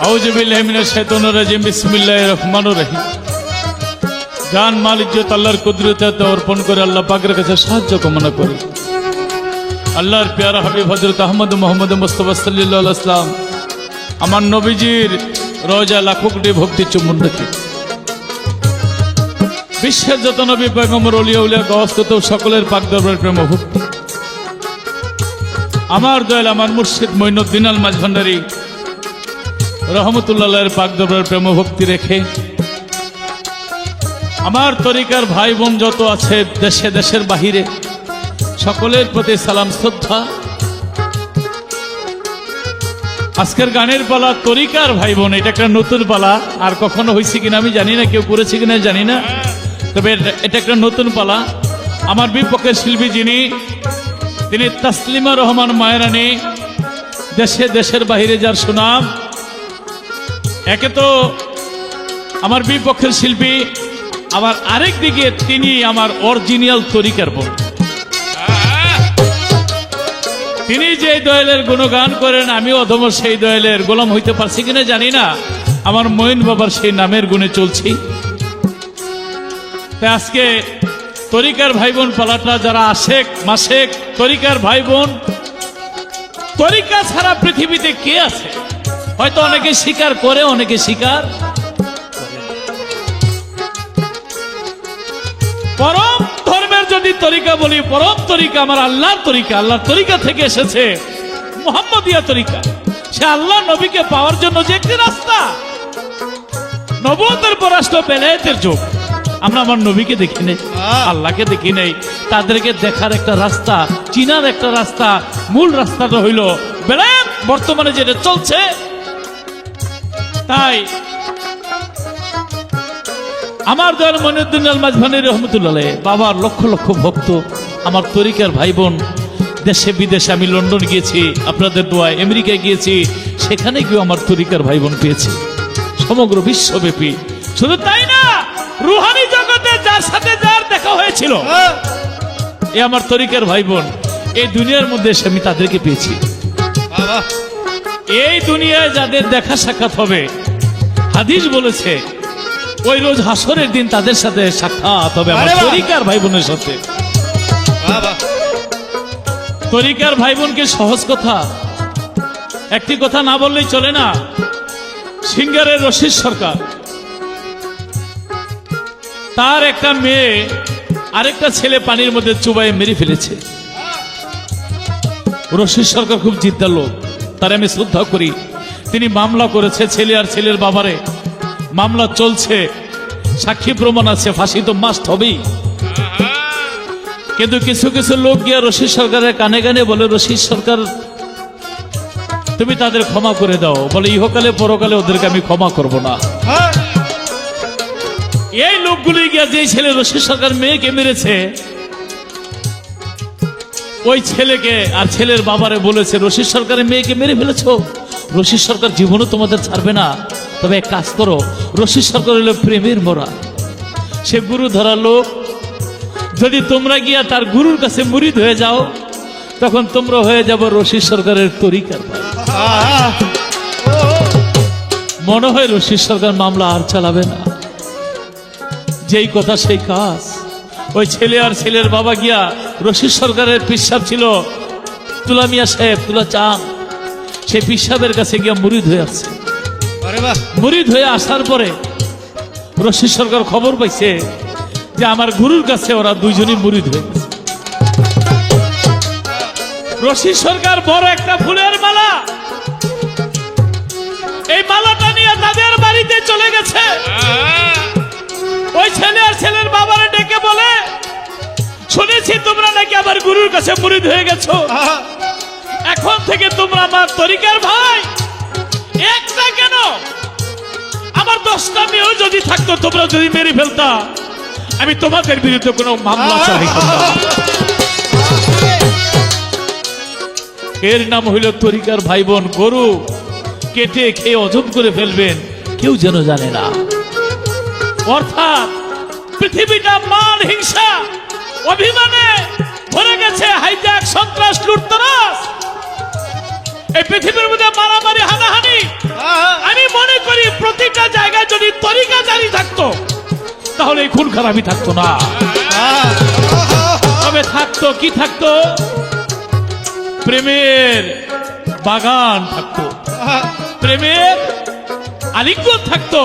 আউযুবিল্লাহি মিনাশ শাইতানির রাজিম বিসমিল্লাহির রহমানির রহিম। জান মাল ইজ্জত আল্লাহর কুদরতে অর্পণ করে আল্লাহ পাকের কাছে সাহায্য কামনা করি। আল্লাহর প্যারা হাবিব হযরত আহমদ মুহাম্মদ মুস্তাফা সাল্লাল্লাহু আলাইহি ওয়াসাল্লাম আমার নবীজির রওজা লাখো কোটি ভক্তি চুম্বন রেখে বিশ্বের যত নবী পয়গম্বর ওলিয়া উলিয়া গওয়াসত সকলের পাক দরবারের প্রেম ভক্তি আমার দয়াল আমার মুর্শিদ মঈনুদ্দিন আল মাঝভান্ডারী রহমতুল্লাহের পাক দরবারের প্রেম ভক্তি রেখে আমার তরিকার ভাই বোন যত আছে দেশে দেশের বাহিরে সকলের প্রতি সালাম শ্রদ্ধা। আজকের গানের পালা তরিকার ভাই বোন, এটা একটা নতুন পালা, আর কখনো হয়েছে কিনা আমি জানি না, কেউ করেছে কিনা জানি না, তবে এটা একটা নতুন পালা। আমার বিপক্ষের শিল্পী তিনি তাসলিমা রহমান মায়েরানী, দেশে দেশের বাহিরে যার সুনাম। একে তো আমার বিপক্ষের শিল্পী, আবার আরেক দিকে তিনি আমার অরিজিনাল তরিকার বোন। তিনি যে দয়ালের গুণগান করেন আমি অধম সেই দয়ালের গোলাম হইতে পারছি কিনা জানি না, আমার মঈন বাবার সেই নামের গুণে চলছি। তাই আজকে তরিকার ভাই বোন পালাটা যারা আশেক মাসেক তরিকার ভাই বোন, তরিকা ছাড়া পৃথিবীতে কে আছে? হয়তো অনেকে স্বীকার করে, অনেকে স্বীকার। পরম ধর্মের যদি তরিকা বলি, পরম তরিকা আমার আল্লাহর তরিকা, আল্লাহর তরিকা থেকে এসেছে মুহাম্মদিয়া তরিকা। সে আল্লাহ নবীকে পাওয়ার জন্য যে একটি রাস্তা, নবুয়তের পর আসলো বেলায়েতের যুগ। আমরা আমার নবীকে দেখি নেই, আল্লাহকে দেখি নেই, তাদেরকে দেখার একটা রাস্তা, চিনার একটা রাস্তা, মূল রাস্তাটা হইল বেলায়েত, বর্তমানে যেটা চলছে। তাই আমার দয়াল মঈনুদ্দিন আল মাঝভান্ডারী রহমতুল্লাহ বাবার লক্ষ লক্ষ ভক্ত, আমার তরিকার ভাই বোন দেশে বিদেশে, আমি লন্ডন গিয়েছি আপনাদের দোয়ায়, আমেরিকায় গিয়েছি, সেখানে গিয়ে আমার তরিকার ভাই বোন পেয়েছি সমগ্র বিশ্বব্যাপী। শুধু তাই না, রুহানি জগতে যার সাথে যার দেখা হয়েছিল এ আমার তরিকার ভাই বোন, এই দুনিয়ার মধ্যে এসে আমি তাদেরকে পেয়েছি। এই দুনিয়ায় যাদের দেখা সাক্ষাৎ হবে, হাদিস বলেছে ওই রোজ হাসরের দিন তাদের সাথে সাক্ষাৎ হবে আমার তরিকার ভাই বোনের সাথে। তরিকার ভাই বোনকে সহজ কথা, একটি কথা না বললেই চলে না। সিঙ্গারের রশিদ সরকার, তার একটা মেয়ে আরেকটা ছেলে পানির মধ্যে চুবাইয়ে মেরে ফেলেছে। রশিদ সরকার খুব জিদ্দা লোক, তার আমি শ্রদ্ধা করি। তিনি মামলা করেছে ছেলে আর ছেলের বাবারে, মামলা চলছে, সাক্ষী প্রমাণ আছে, ফাঁসি তো মাস্ট হবেই। কিন্তু কিছু কিছু লোক গিয়ে রশিদ সরকারের কানে কানে বলে, রশিদ সরকার তুমি তাদের ক্ষমা করে দাও, বলে ইহকালে পরকালে ওদেরকে আমি ক্ষমা করব না। এই লোকগুলি গিয়া যে ছেলে রশিদ সরকার মেয়েকে মেরেছে, ওই ছেলেকে আর ছেলের বাবারে বলেছে রশিদ সরকারের মেয়েকে মেরে ফেলেছ, রশিদ সরকার জীবনও তোমাদের ছাড়বে না, তবে এক কাজ করো, রশিদ সরকার হলো প্রেমের মরা, সে গুরু ধরা লোক, যদি তোমরা গিয়া তার গুরুর কাছে মুরিদ হয়ে যাও, তখন তোমরা হয়ে যাবো রশিদ সরকারের তরিকার ভাই। মনে হয় রশিদ সরকার মামলা আর চালাবে না। যেই কথা সেই কাজ। ওই ছেলে আর ছেলের বাবা গিয়া রশিদ সরকারের পিসাব ছিল তুলা মিয়া সাহেব, তুলা চাঁদ, সেই পিসাবের কাছে গিয়া মুরিদ হয়ে আসছে। মুরিদ হয়ে আসার পরে রশিদ সরকার খবর পাইছে যে আমার গুরুর কাছে ওরা দুইজনই মুরিদ হয়ে গেছে। রশিদ সরকার বড় একটা ফুলের মালা, এই মালাটা নিয়ে তাদের বাড়িতে চলে গেছে। ওই ছেলে আর ছেলের বাবারে ডেকে বলে, শুনেছি তোমরা নাকি আমার গুরুর কাছে মুরিদ হয়ে গেছো, এখন থেকে তোমরা আমার তরিকার ভাই। একটা কেন, আমার 10টা মেয়েও যদি থাকতো, তোমরা যদি মেরে ফেলতা, আমি তোমাদের বিরুদ্ধে কোনো মামলা চালাইতাম না। এর নাম হইল তরিকার ভাই বোন। গরু কেটে খেয়ে অজব করে ফেলবেন, কেউ যেন জানে না। অর্থাৎ পৃথিবীটা মান, হিংসা, অভিমানে ভরে গেছে, হাইজ্যাক, সন্ত্রাস, লুটতরাস। এই পৃথিবীর মধ্যে মারামারি, হানাহানি, আমি মনে তরিকা জারি থাকতো তাহলে এই খুন খারাপই থাকতো না। তবে থাকতো কি থাকতো? প্রেমের বাগান থাকতো, প্রেমের আলিঙ্গন থাকতো,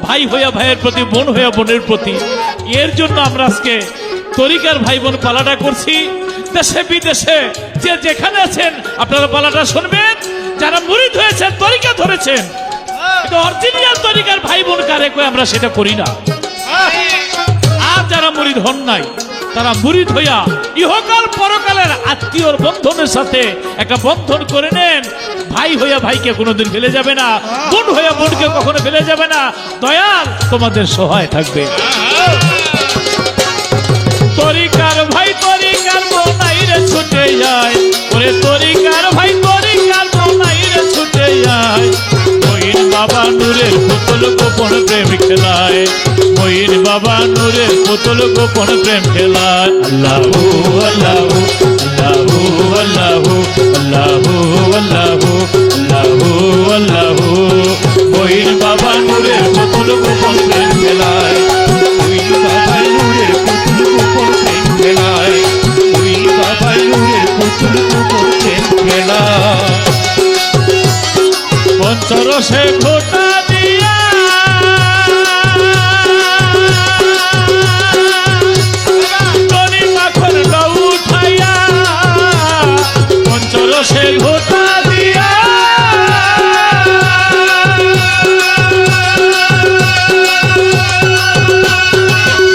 ভাই হইয়া ভাইয়ের প্রতি, বোন হইয়া বোনের প্রতি। এর জন্য আমরা আজকে তরিকার ভাই বোন পালাটা করছি। দেশে বিদেশে যে যেখানে আছেন আপনারা পালাটা শুনবেন। যারা মুরিদ হয়েছেন, তরিকা ধরেছেন, অরিজিনাল তরিকার ভাই বোন কারে কই আমরা সেটা করি না। আর যারা মুরিদ হন নাই তারা মুরিদ হইয়া ইহকাল পরকালের আত্মীয়র বন্ধনের সাথে একটা বন্ধন করে নেন। ভাই হইয়া ভাইকে কোনোদিন ফেলে যাবে না, বোন হইয়া বোনকে কখনো ফেলে যাবে না। দয়াল তোমাদের সহায় থাকবে। তরিকার ভাই তরিকার বোনাইরে ছুটে যায়, ওরে তরিকার ভাই তরিকার বোনাইরে ছুটে যায়। মঈন বাবা নূরের পুতুল গোপন প্রেম খেলায়, মঈন বাবা নূরের পুতুল গোপন প্রেম খেলায়। আল্লাহু আল্লাহু আল্লাহু আল্লাহু আল্লাহু আল্লাহু আল্লাহু আল্লাহু। মঈন বাবা নূরের পুতুল গোপন প্রেম খেলায়, মঈন বাবা নূরের পুতুল গোপন প্রেম খেলায়, মঈন বাবা নূরের পুতুল গোপন প্রেম খেলায়। পঞ্চরসে ঘোটা দিয়া তরি মাখন গাউ উঠাইয়া, পঞ্চরসে ঘোটা দিয়া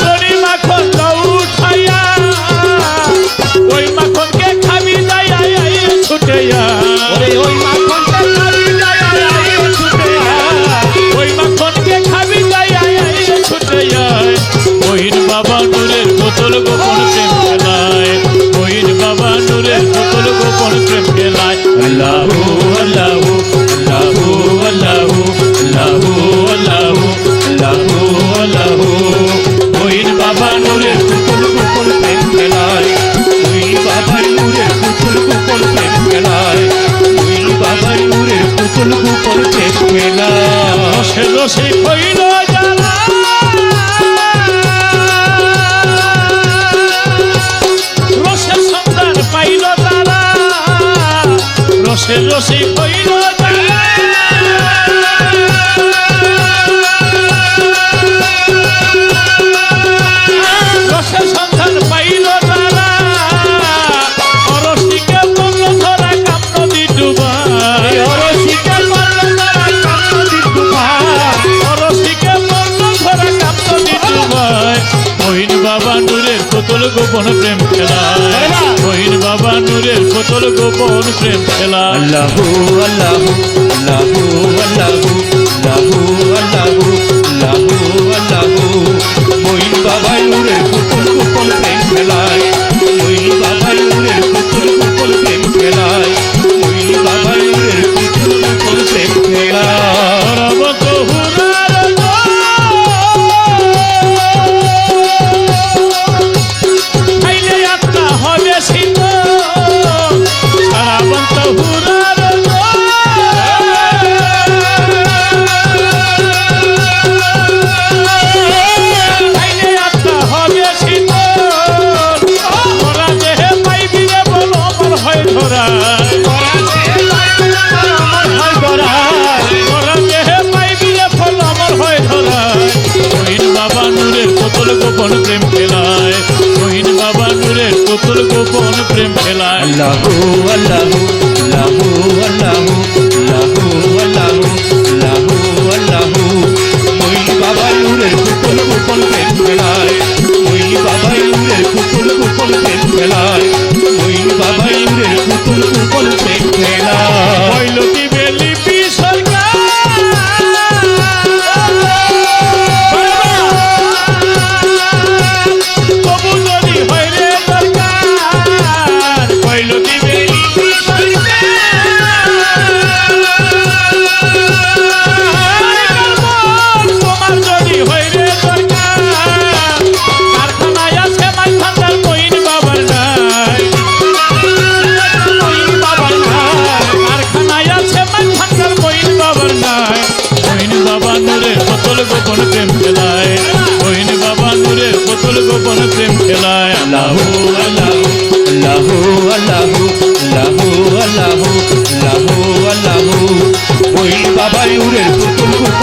তরি মাখন গাউ উঠাইয়া, ওই মাখনকে খাবি যাইয়া ছুটেয়া, ওই মাখনকে খাবি মঈন বাবা নূরের পুতুল গোপন প্রেম খেলায়, মঈন বাবা নূরের পুতুল গোপন প্রেম খেলায়। আল্লাহু আল্লাহু আল্লাহু আল্লাহু আল্লাহু আল্লাহু আল্লাহু আল্লাহু। মঈন বাবা নূরের পুতুল গোপন প্রেম খেলায়, মঈন বাবা নূরের পুতুল গোপন প্রেম খেলায়, মঈন বাবা নূরের পুতুল গোপন প্রেম খেলায়। রসে রসে হইল জ্বালা, রসের সন্ধান পাইল তারা, রসে রসে হইল জ্বালা। রসের সন্ধান পাইল তারা, অরসিকে বলল ধরা কাম নদী ডুবায়, অরসিকে বলল ধরা কাম নদী ডুবায়, অরসিকে বলল ধরা কাম নদী ডুবায়। মঈন বাবা নূরের পুতুল গোপন প্রেম খেলায়, মঈন বাবা নূরের পুতুল গোপন প্রেম খেলায়। আল্লাহু আল্লাহু আল্লাহু আল্লাহু আল্লাহু আল্লাহু আল্লাহু আল্লাহু। মঈন বাবা নূরের পুতুল গোপন প্রেম খেলায়, মঈন বাবা নূরের পুতুল গোপন প্রেম খেলায়, মঈন বাবা নূরের পুতুল গোপন প্রেম খেলায়। ধরা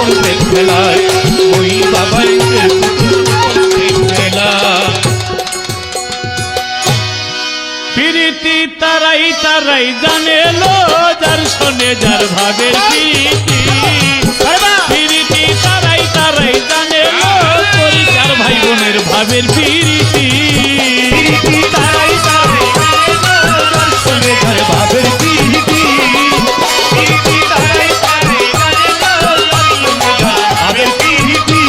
কুপন প্রেম খেলায় ওই বাবাই নূরের পুতুল কুপন প্রেম খেলা প্রীতি তারাই তারাই জানে লো যার শোনে যার ভাবের প্রীতি প্রীতি তারাই তারাই জানে লো তরিকার ভাই বোনের ভাবের প্রীতি তারাই তারাই যার শোনে যার ভাবের প্রীতি তারাই তারাই ভাবের প্রীতি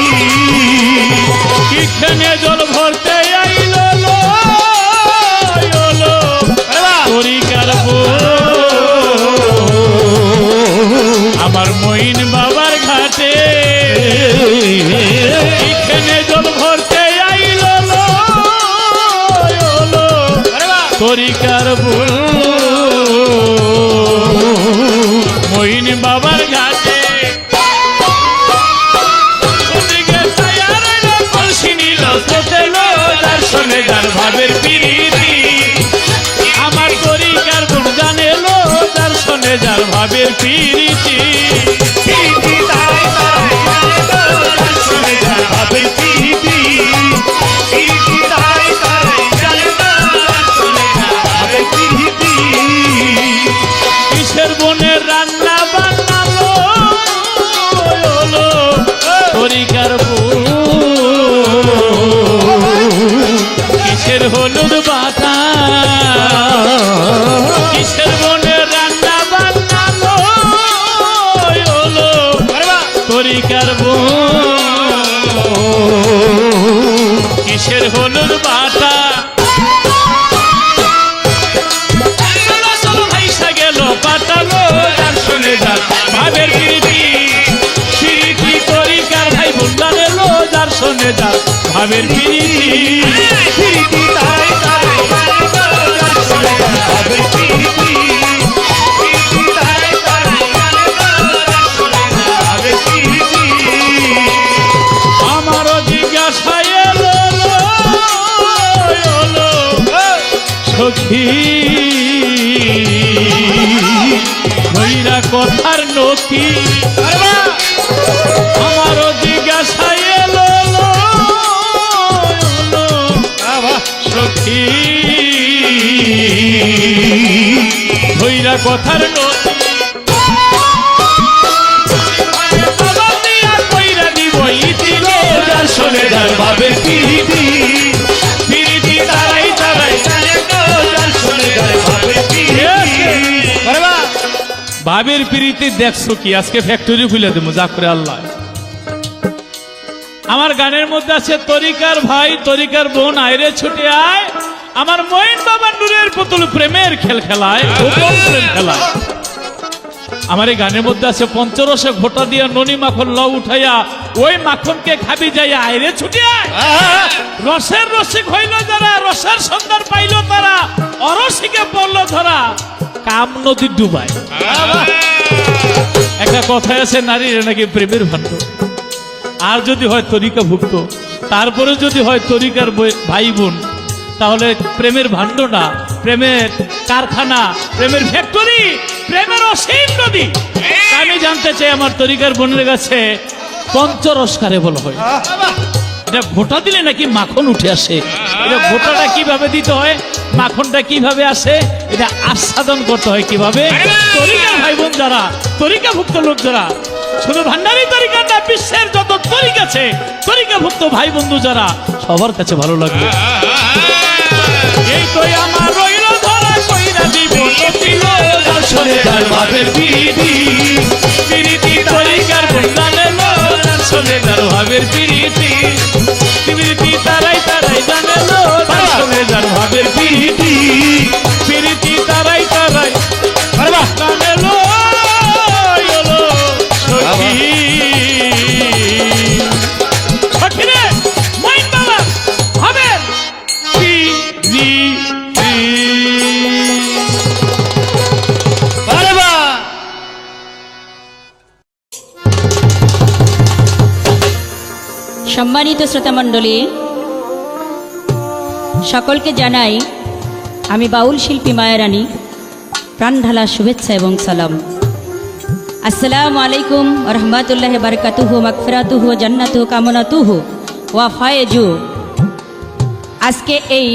কিখানে জল ভরতে আইলো লো তরিকার আমার মইন বাবার ঘাটে এখানে জল ভরতে আইলো তরিকার মইন বাবার ঘাটে শোনে যার ভাবের প্রীতি আমার তরিকার বোন জানে লো যার শোনে যার ভাবের প্রীতি কিসের বনের রান্না বান্নালো তরিকার বোন কিসের হলুদ বাতা কিসের বনের রান্না বান্নালো তরিকার কিসের হলুদ বাতা গেল পাতালো যার শোনে যার ভাবের প্রীতি প্রীতি তরিকার ভাই বোন জানে লো যার শোনে যার ভাবের প্রীতি আমারও জিজ্ঞাসা এলো সখী ভৈরা কথার নথি আমারও জিজ্ঞাসা এলো সখী ভৈরা কথার নথি শোনে যার ভাবের প্রীতি প্রীতি তারাই তারাই শোনে যার ভাবের ভাবের প্রীতি দেখছো কি আজকে ফ্যাক্টরি খুলে দেবো যা করে আল্লাহ আমার গানের মধ্যে আছে তরিকার ভাই তরিকার বোন আয়রে ছুটে আয় আমার মইন বাবা নূরের পুতুল প্রেমের খেল খেলায় গোপন প্রেম খেলায় আমার এই গানের মধ্যে আছে পঞ্চরসে ঘোটা দিয়া ননি মাখন ল উঠাইয়া ওই মাখনকে খাবি যাইয়া আইরে ছুটি আয় রসের রসিক হইল যারা রসের সন্ধান পাইল তারা অরসিকে পড়লো ধরা কাম নদী ডুবায় একটা কথায় আছে নারীরা নাকি প্রেমের ভাণ্ড আর যদি হয় তরিকা ভুক্ত তারপরে যদি হয় তরিকার ভাই বোন তাহলে প্রেমের ভাণ্ড না প্রেমের কারখানা প্রেমের ফ্যাক্টরি প্রেমের অসীম নদী আমি জানতে চাই আমার তরিকার বোনের কাছে পঞ্চরস কারে বলা হয় এটা ঘোটা দিলে নাকি মাখন উঠে আসে এটা ঘোটাটা কিভাবে দিতে হয় মাখনটা কিভাবে আসে এটা আস্বাদন করতে হয় কিভাবে তরিকার ভাই বোন যারা তরিকাভুক্ত লোক যারা শুধু ভান্ডারি তরিকা না বিশ্বের যত তরিকা আছে তরিকাভুক্ত ভাই বন্ধু যারা সবার কাছে ভালো লাগবে এই তো আমার রইল ধরা কইরা দিব নতিল দর্শনে তার ভাবের প্রীতি প্রীতি তরিকার জানে লো দর্শনে তার ভাবের প্রীতি প্রীতি তারাই তারাই জানে লো দর্শনে তার ভাবের প্রীতি প্রীতি তারাই তারাই জানে লো সখী সখী রে মইন বাবা ভাবের প্রীতি সম্মানিত শ্রোতামণ্ডলী সকলকে জানাই আমি বাউল শিল্পী মায়ারানী প্রাণঢালা শুভেচ্ছা এবং সালাম। আসসালামু আলাইকুম রহমতুল্লাহ বারকাতুহু মাগফিরাতুহু জান্নাতুহু কামনাতুহু ওয়া ফায়েজু। আজকে এই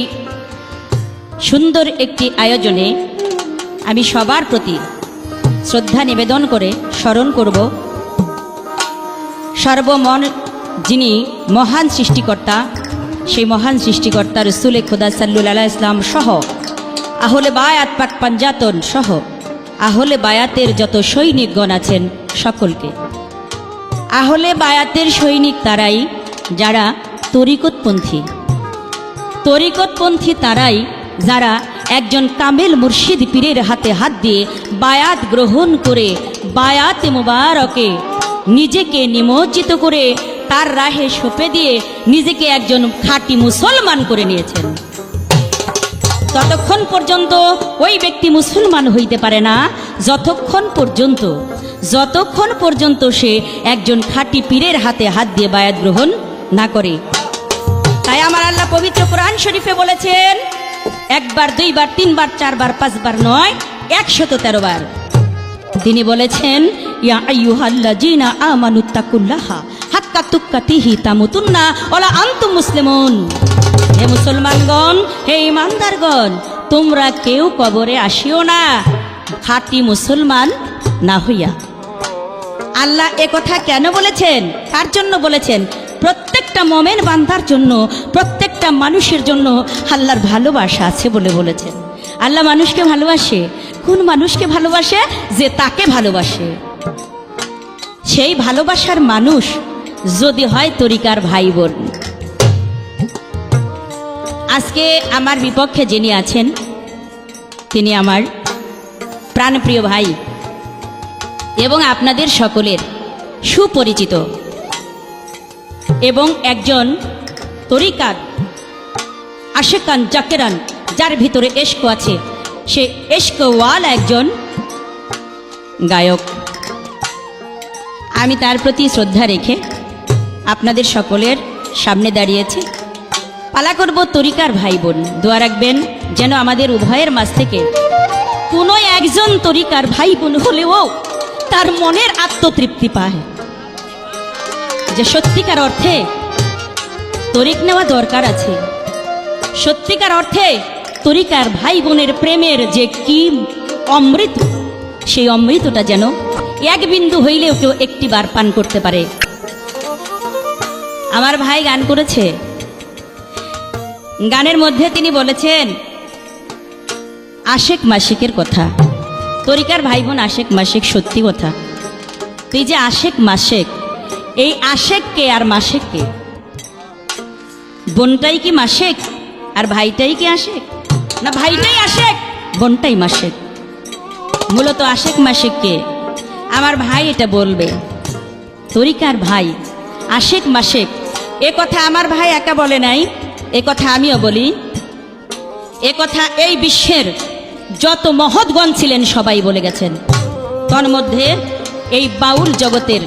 সুন্দর একটি আয়োজনে আমি সবার প্রতি শ্রদ্ধা নিবেদন করে স্মরণ করব সর্বমন যিনি মহান সৃষ্টিকর্তা, সেই মহান সৃষ্টিকর্তা রসুলে খোদা সাল্লুল্লাহু আলাইহি ইসলাম সহ আহলে বায়াত পাক পাঞ্জাতন সহ আহলে বায়াতের যত সৈনিকগণ আছেন সকলকে। আহলে বায়াতের সৈনিক তারাই যারা তরিকতপন্থী তারাই যারা একজন কামেল মুর্শিদ পীরের হাতে হাত দিয়ে বায়াত গ্রহণ করে বায়াতে মুবারকে নিজেকে নিমজ্জিত করে তার রাহে সঁপে দিয়ে নিজেকে একজন খাঁটি মুসলমান করে নিয়েছেন। ততক্ষণ পর্যন্ত ওই ব্যক্তি মুসলমান হইতে পারে না যতক্ষণ পর্যন্ত সে একজন খাঁটি পীরের হাতে হাত দিয়ে বায়াত গ্রহণ না করে। তাই আমার আল্লাহ পবিত্র কোরআন শরীফে বলেছেন, একবার, দুইবার, তিনবার, চারবার, পাঁচবার নয়, 113 বার তিনি বলেছেন, ইয়া আইয়ুহাল্লাযীনা আমানুত্তাকুল্লাহা হাক্কা তুক্কাতিহি তামুতুন্না ওয়ালা আনতুম মুসলিমুন। হে মুসলমানগণ, হে ইমানদারগণ, তোমরা কেউ কবরে আসিও না খাঁটি মুসলমান না হইয়া। আল্লাহ একথা কেন বলেছেন? কার জন্য বলেছেন? প্রত্যেকটা মোমেন বান্দার জন্য, প্রত্যেকটা মানুষের জন্য আল্লাহর ভালোবাসা আছে বলে বলেছেন। আল্লাহ মানুষকে ভালোবাসে। কোন মানুষকে ভালোবাসে? যে তাকে ভালোবাসে। সেই ভালোবাসার মানুষ যদি হয় তরিকার ভাই বোন। আজকে আমার বিপক্ষে যিনি আছেন তিনি আমার প্রাণপ্রিয় ভাই এবং আপনাদের সকলের সুপরিচিত এবং একজন তরিকার আশেকান জাকেরান, যার ভিতরে এশক আছে, সে এশকওয়ালা একজন গায়ক। আমি তার প্রতি শ্রদ্ধা রেখে আপনাদের সকলের সামনে দাঁড়িয়েছি। পালা করব তরিকার ভাই বোন, দোয়া রাখবেন যেন আমাদের উভয়ের মাঝ থেকে কোনো একজন তরিকার ভাই বোন হলেও তার মনের আত্মতৃপ্তি পায় যে সত্যিকার অর্থে তরিক নেওয়া দরকার আছে। সত্যিকার অর্থে তরিকার ভাই বোনের প্রেমের যে কি অমৃত, সেই অমৃতটা যেন এক বিন্দু হইলেও কেউ একটি বার পান করতে পারে। আমার ভাই গান করেছে, গানের মধ্যে তিনি বলেছেন আশেক মাসিকের কথা। তরিকার ভাই বোন আশেক মাসিক, সত্যি কথা। তুই যে আশেক মাসেক, এই আশেককে আর মাসেককে, বোনটাই কি মাসেক আর ভাইটাই কি আশেক? না ভাইটাই আশেক, বোনটাই মাসেক। মূলত আশেক মাসেককে আমার ভাই এটা বলবে। তরিকার ভাই আশেক মাসেক, এ কথা আমার ভাই একা বলে নাই, এ কথা আমিও বলি। এ কথা এই বিশ্বের যত মহৎগণ ছিলেন সবাই বলে গেছেন। তন্মধ্যে এই বাউল জগতের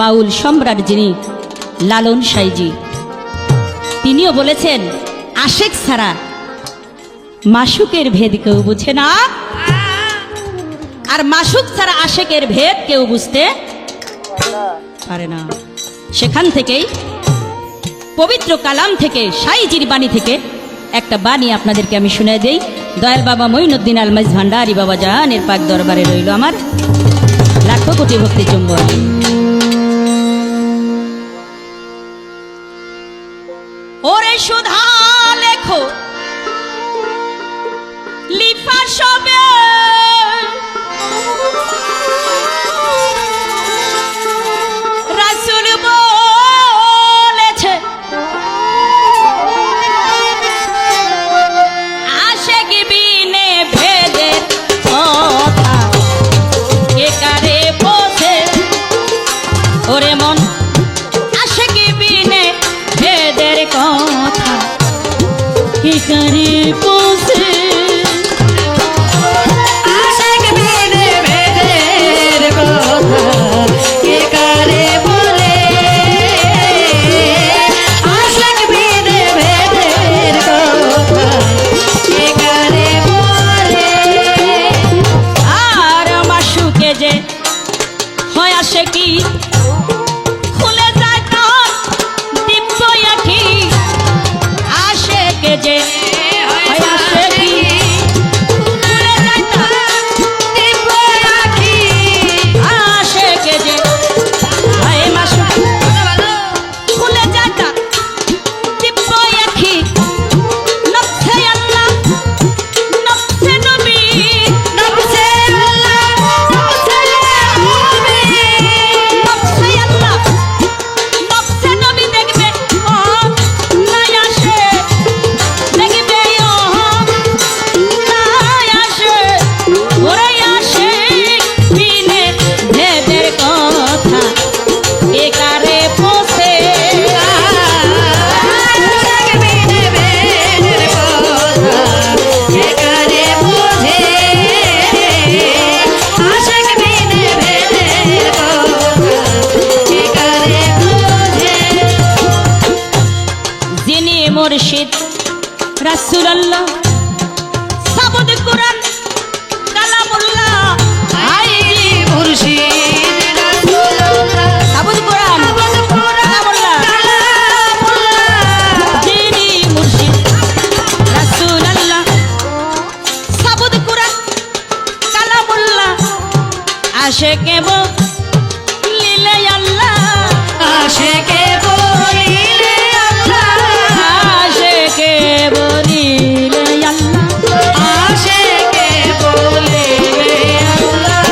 বাউল সম্রাট যিনি লালন সাইজি, তিনিও বলেছেন আশেক ছাড়া মাসুকের ভেদ কেউ বুঝে না, আর মাসুক ছাড়া আশেকের ভেদ কেউ বুঝতে পারে না। সেখান থেকেই পবিত্র কালাম থেকে, সাইজির বাণী থেকে একটা বাণী আপনাদেরকে আমি শুনে দেই। দয়াল বাবা মঈনুদ্দিন আলমাইজ ভান্ডারী বাবা জানের পাক দরবারে রইল আমার লাখো কোটি ভক্তি চুম্বন। ওরে সুধা লেখো লিফা সবে, রাসূল বলেছে আশেক বিনে ভেদের কথা কে কারে বোঝে। ওরে মন আশেক বিনে ভেদের কথা কে কারে বোঝে। আশেক বিনে ভেদের কথা কে কারে বলে, আশেক বিনে ভেদের কথা কে কারে বলে। আর মাসুকে যে কি খুলে যায় তার দিব্য আখি আসে কে যে হয় আসে কি খুলে যায় তার দিব্য আখি আসে কে যে হয় মাসু খুলে যায় তার দিব্য আখি নফসে আল্লাহ নফসে নবী নফসে আল্লাহ নফসে নবী নফসে আল্লাহ নফসে নবী দেখবে ও নাই আসে দেখবে ও নাই আসে ওরে আসে বিনে ভেদের কথা একারে পোষে যিনি মুর্শিদ রাসূলুল্লাহ সাবুদ কুরআন কালামুল্লাহ আইজি মুর্শিদ রাসূলুল্লাহ সাবুদ কুরআন কালামুল্লাহ যিনি মুর্শিদ রাসূলুল্লাহ সাবুদ কুরআন কালামুল্লাহ আশিকে বলিলে আল্লাহ আশিকে বলিলে আল্লাহ আশিকে বলিলে আল্লাহ আশিকে বলিলে আল্লাহ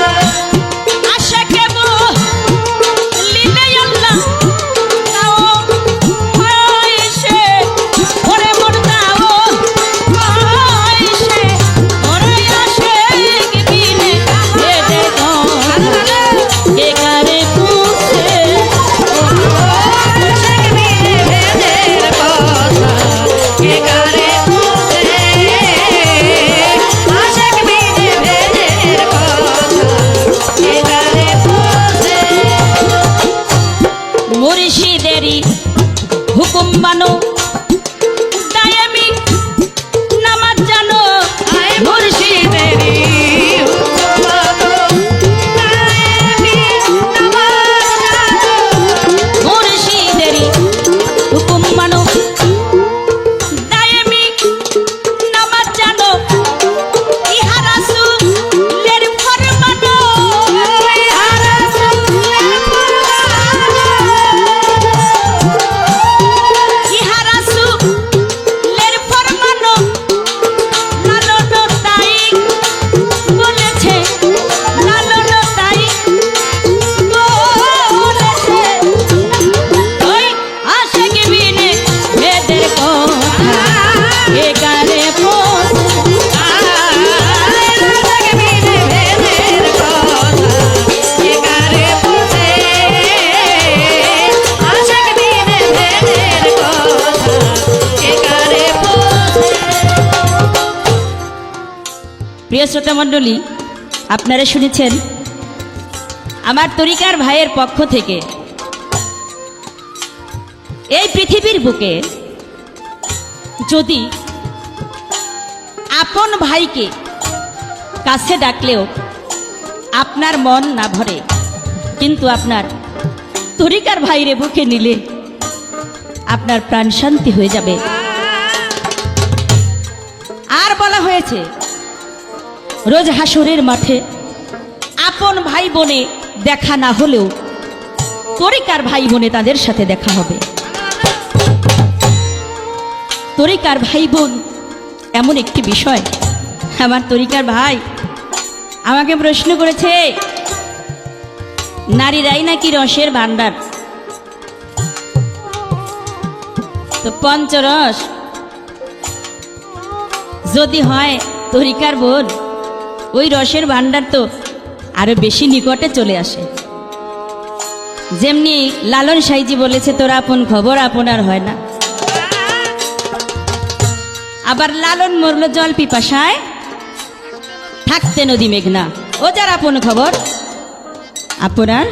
আশিকে বলিলে আল্লাহ তাও আইসে ওরে মোর তাও আইসে ওরে আসে বিনে ভেদে কথা একারে পুষে মুর্শিদেরই হুকুম মানো দায়ামি নামাজ জানো মুর্শিদেরই হুকুম মানো দায়ামি নামাজ জানো মুর্শিদেরই হুকুম মানো দায়ামি নামাজ জানো ইহা রাসূলের ফরমানো ইহা রাসূলের ইহা রাসূলের ফরমানো লালন তাই বলেছে লালন তাই বলেছে ওই আশিক বিনে ভেদের কথা একারে পোষে আশিক বিনে ভেদের কথা একারে পোষে আশিক বিনে ভেদের কথা একারে পোষে। প্রিয় শ্রোতা মণ্ডলী, আপনারা শুনেছেন আমার তরিকার ভাইয়ের পক্ষ থেকে এই পৃথিবীর বুকে যদি আপন ভাইকে কাছে ডাকলেও আপনার মন না ভরে, কিন্তু আপনার তরিকার ভাইরে বুকে নিলে আপনার প্রাণ শান্তি হয়ে যাবে। আর বলা হয়েছে রোজ হাসরের মাঠে আপন ভাই বোনে দেখা না হলেও তরিকার ভাই বোনে তাদের সাথে দেখা হবে। তরিকার ভাই বোন এমন একটি বিষয়, আমার তরিকার ভাই আমাকে প্রশ্ন করেছে, নারীরাই নাকি রসের ভান্ডার, তো পঞ্চরস যদি হয় তরিকার বোন, ওই রসের ভান্ডার তো আরো বেশি নিকটে চলে আসে। যেমনি লালন সাইজি বলেছে, তোর আপন খবর আপনার হয় না। আবার লালন মরল জল পিপাসায় থাকতে নদী মেঘনা, ও যার আপন খবর আপনার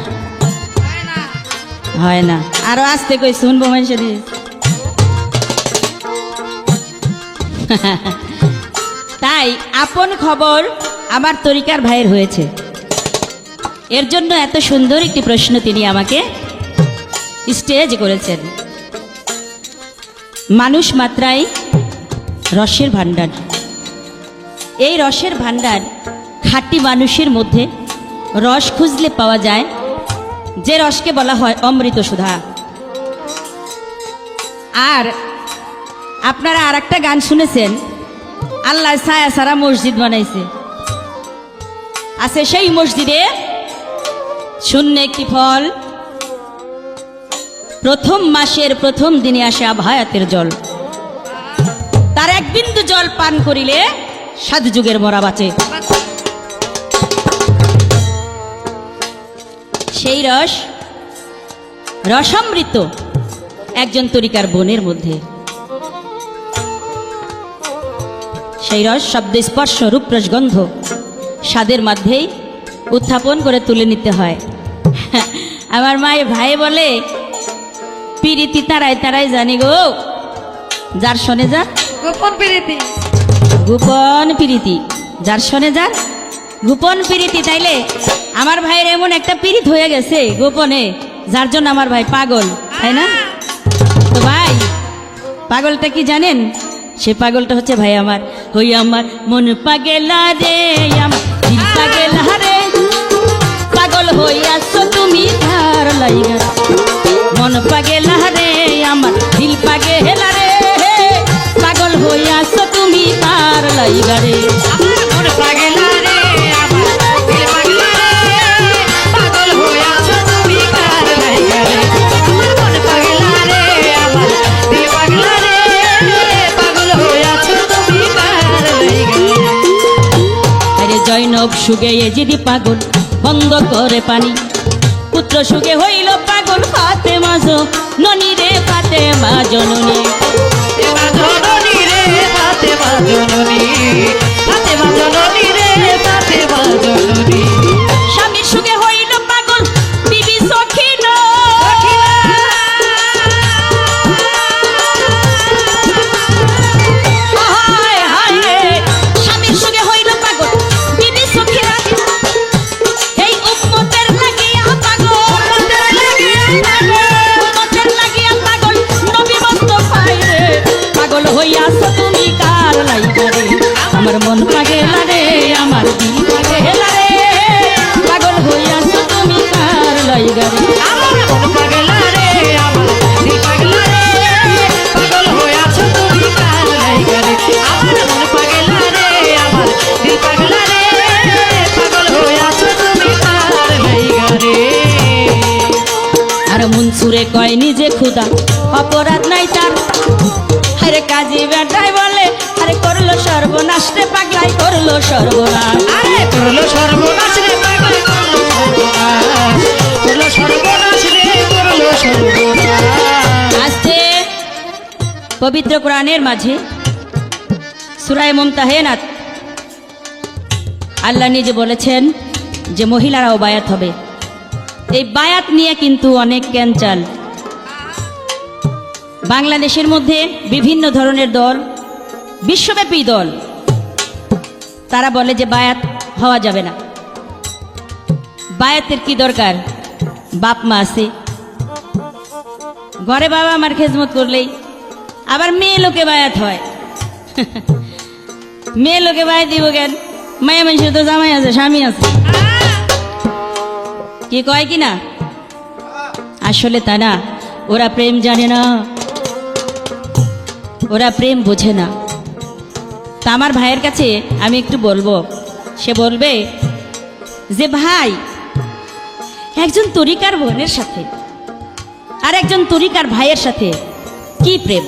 হয় না। আরো আসতে কই শুনবো মানুষের তাই আপন খবর আমার তরিকার ভাইয়ের হয়েছে। এর জন্য এত সুন্দর একটি প্রশ্ন তিনি আমাকে স্টেজ করেছেন। মানুষ মাত্রাই রসের ভাণ্ডার। এই রসের ভাণ্ডার খাঁটি মানুষের মধ্যে রস খুঁজলে পাওয়া যায়, যে রসকে বলা হয় অমৃত সুধা। আর আপনারা আর একটা গান শুনেছেন, আল্লাহ ছায়া সারা মসজিদ বানাইছে, আছে সেই মসজিদে শূন্য একটি ফল, প্রথম মাসের প্রথম দিনে আসে আভায়াতের জল, তার এক বিন্দু জল পান করিলে 7 যুগের মরা বাঁচে। সেই রস রসামৃত একজন তরিকার বনের মধ্যে। সেই রস শব্দ স্পর্শ রূপ রস গন্ধ স্বাদের মধ্যেই উত্থাপন করে তুলে নিতে হয়। আমার মায়ের ভাই বলে, পিরিতি তারাই তারাই জানি গো, যার শোনে যার গোপন প্রীতি। গোপন প্রীতি, যার শোনে যার গোপন প্রীতি। তাইলে আমার ভাইয়ের এমন একটা পীড়িত হয়ে গেছে গোপনে, যার জন্য আমার ভাই পাগল, তাই না? তো ভাই পাগলটা কি জানেন? সে পাগলটা হচ্ছে ভাই আমার, হই আমার মন পাগেলা রে, আমার দিল পাগেলা রে, পাগল হইয়াছো তুমি তার লাইগা, মন পাগেলা রে, আমার দিল পাগেলা রে, পাগল হইয়াছো তুমি তার লাইগা রে। আমার মন পাগলা রে, আমার দিল পাগলা রে, পাগল হইয়াছো তুমি কার লাইগা রে। আমার মন পাগলা রে, আমার দিল পাগলা রে, পাগল হইয়াছো তুমি কার লাইগা রে। আরে জয়নব সুগে এজিদি পাগল বন্ধ করে পানি, পুত্র সুগে হইল পাগল ফাতেমা জননী রে, ফাতেমা জননী। ফাতেমা জননী রে, ফাতেমা জননী, ফাতেমা জননী রে, ফাতেমা জননী। স্বামীর সুগে হইল পাগল বিবি সখিনা, হায় হায় রে, স্বামীর সুগে হইল পাগল বিবি সখিনা, এই উম্মতের লাগিয়া পাগল, উম্মতের লাগিয়া পাগল নবী মুস্তাফায় রে, পাগল হইয়াছো তুমি কার লাইগা রে। আমার মন পাগেলা রে, আমার দিল পাগেলা রে, পাগল হইয়াছো তুমি কার লাইগা রে। আমার মন পাগলা রে, আমার দিল পাগলা রে, পাগল হইয়াছো তুমি কার লাইগা রে। আমার মন পাগলা রে, আমার দিল পাগলা রে, পাগল হইয়াছো তুমি কার লাইগা রে। আর মনসুরে কয় নিজে খুদা, অপরাধ নাই তার, আরে কাজী বেটাই বলে আরে করলো সর্বনাশ রে, পাগলাই করলো সর্বনাশ। আরে করলো সর্বনাশ রে, পাগল করলো সর্বনাশ, করলো সর্বনাশ রে, করলো সর্বনাশ। আজকে পবিত্র কোরআনের মাঝে সূরা মুমতাহিনাত আল্লাহ নিজে বলেছেন যে মহিলারাও বায়াত হবে। এই বায়াত নিয়ে কিন্তু অনেক ক্যাঞ্চাল। বাংলাদেশের মধ্যে বিভিন্ন ধরনের দল, বিশ্বব্যাপী দল, তারা বলে যে বায়াত হওয়া যাবে না। বায়াতের কি দরকার? বাপ মা আছে ঘরে, বাবা আমার খেজমত করলেই আবার মেয়ে লোকে বায়াত হয়। মেয়ে লোকে বায়াত দিব কেন? মায়া মানুষের তো জামাই আছে, স্বামী আছে, কি কয় কি না? আসলে তা না, ওরা প্রেম জানে না, ওরা প্রেম বোঝে না। তা আমার ভাইয়ের কাছে আমি একটু বলবো, সে বলবে যে ভাই, একজন তরিকার বোনের সাথে আর একজন তরিকার ভাইয়ের সাথে কি প্রেম?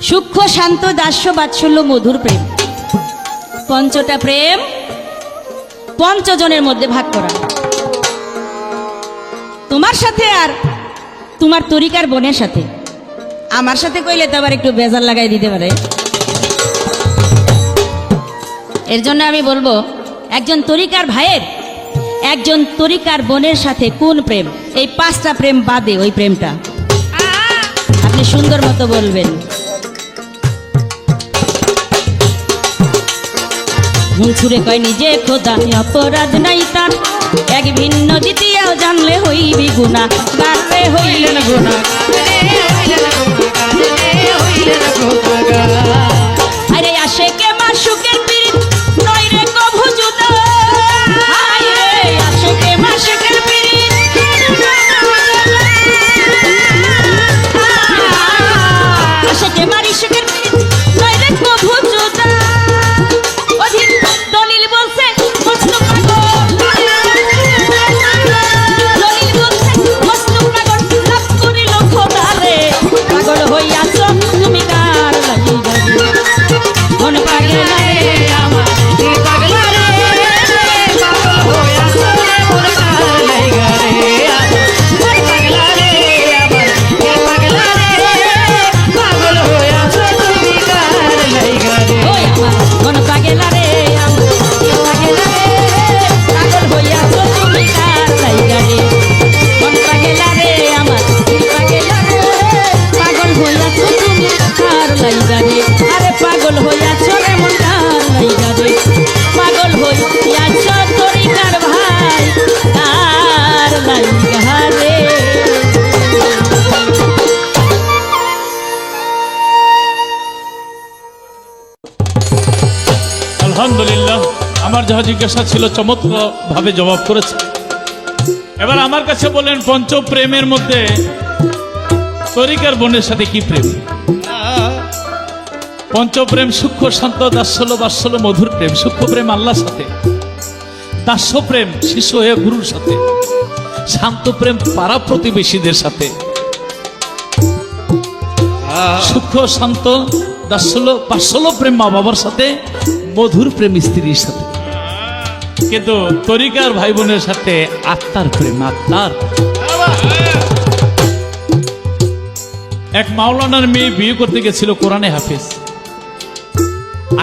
সূক্ষ্ম শান্ত দাস্য বাৎসল্য মধুর প্রেম, পঞ্চটা প্রেম 5 জনের মধ্যে ভাগ করা। তোমার সাথে আর তোমার তরিকার বোনের সাথে, আমার সাথে কইলে তো আবার একটু বেজার লাগাই দিতে পারে। এর জন্য আমি বলবো, একজন তরিকার ভাইয়ের একজন তরিকার বোনের সাথে কোন প্রেম? এই 5টা প্রেম বাদে ওই প্রেমটা আপনি সুন্দর মতো বলবেন। মনসুরে কয় নিজে খোদা অপরাধ নাই তার, এক ভিন্ন দ্বিতীয় জানলে হইবি গুণা, গারে হইলেন গুণা। আরে আসে কে মাসুকের পীড়িত নয় রে কভু জুদা, আরে আসে কে মাসুকের পীড়িত, আসে কে মারিসুকের পীড়িত নয় রে কভু জুদা। অধিক দলিল বলছে মজনু পাগল, দলিল বলছে মজনু পাগল, লাভ করিল খোদারে, পাগল হইয়াছ তুমি কার লাগিবা রে? মন পাগলা রে আমার দিল পাগলা রে, পাগল হইয়াছ রে মন কার লাইগা রে। মন পাগলা রে আমার, দিল পাগলা রে, পাগল হইয়াছ তুমি কার লাইগা রে। ওই আমার মন পাগলা রে, আমার দিল পাগলা রে, পাগল হইয়াছ তুমি কার লাইগা রে? মন পাগলা রে আমার, দিল পাগলা রে, পাগল হইয়াছ তুমি কার লাইগা রে? আরে পাগল হইয়াছ রে মন কার লাইগা রে? পাগল হইয়াছ তরিকার ভাই কার লাইগা রে? আলহামদুলিল্লাহ, আমার যাহা জিজ্ঞাসা ছিল চমৎকার ভাবে জবাব করেছে। এবার আমার কাছে বলেন, পঞ্চপ্রেমের মধ্যে তরিকার বোনের সাথে কি প্রেম? পঞ্চপ্রেম সূক্ষ্ম, শান্ত, দাস্যল, বাৎসল্য, মধুর প্রেম। সূক্ষ্ম প্রেম আল্লাহর সাথে, দাস্য প্রেম শিষ্য হয়ে গুরুর সাথে, শান্ত প্রেম পাড়া প্রতিবেশীদের সাথে, সূক্ষ্ম শান্ত দাস্যল বাৎসল্য প্রেম মা বাবার সাথে, মধুর প্রেম স্ত্রীর সাথে। কিন্তু তরিকার ভাই বোনের সাথে আত্মার প্রেম, আত্মার। এক মাওলানার মেয়ে বিয়ে করতে গেছিল কোরআনে হাফেজ।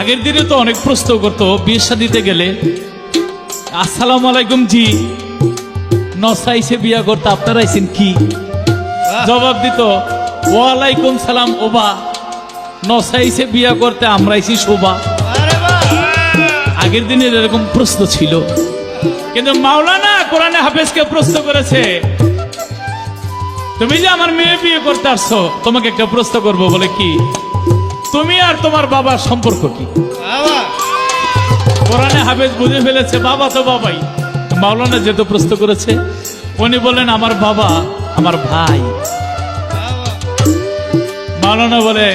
আগের দিনে তো অনেক প্রশ্ন করতো বিয়ে শাদিতে গেলে, আসসালামু আলাইকুম জি, নসাইসে বিয়া করতে আপনারা আইছেন কি? জবাব দিত ওয়ালাইকুম সালাম ওবা, নসাইসে বিয়া করতে আমরা আইছি শোভা। আগের দিনের এরকম প্রশ্ন ছিল। কিন্তু মাওলানা কোরআনে হাফেজকে প্রশ্ন করেছে, তুমি যে আমার মেয়ে বিয়ে করতে আসছো, তোমাকে একটা প্রশ্ন করবো। বলে কি? তুমি আর তোমার বাবার সম্পর্ক কি? কোরআনে হাফেজ বুঝে ফেলেছে বাবা তো বাবাই। মাওলানা যেহেতু প্রশ্ন করেছে, উনি বলেন আমার বাবা আমার ভাই। মাওলানা বলে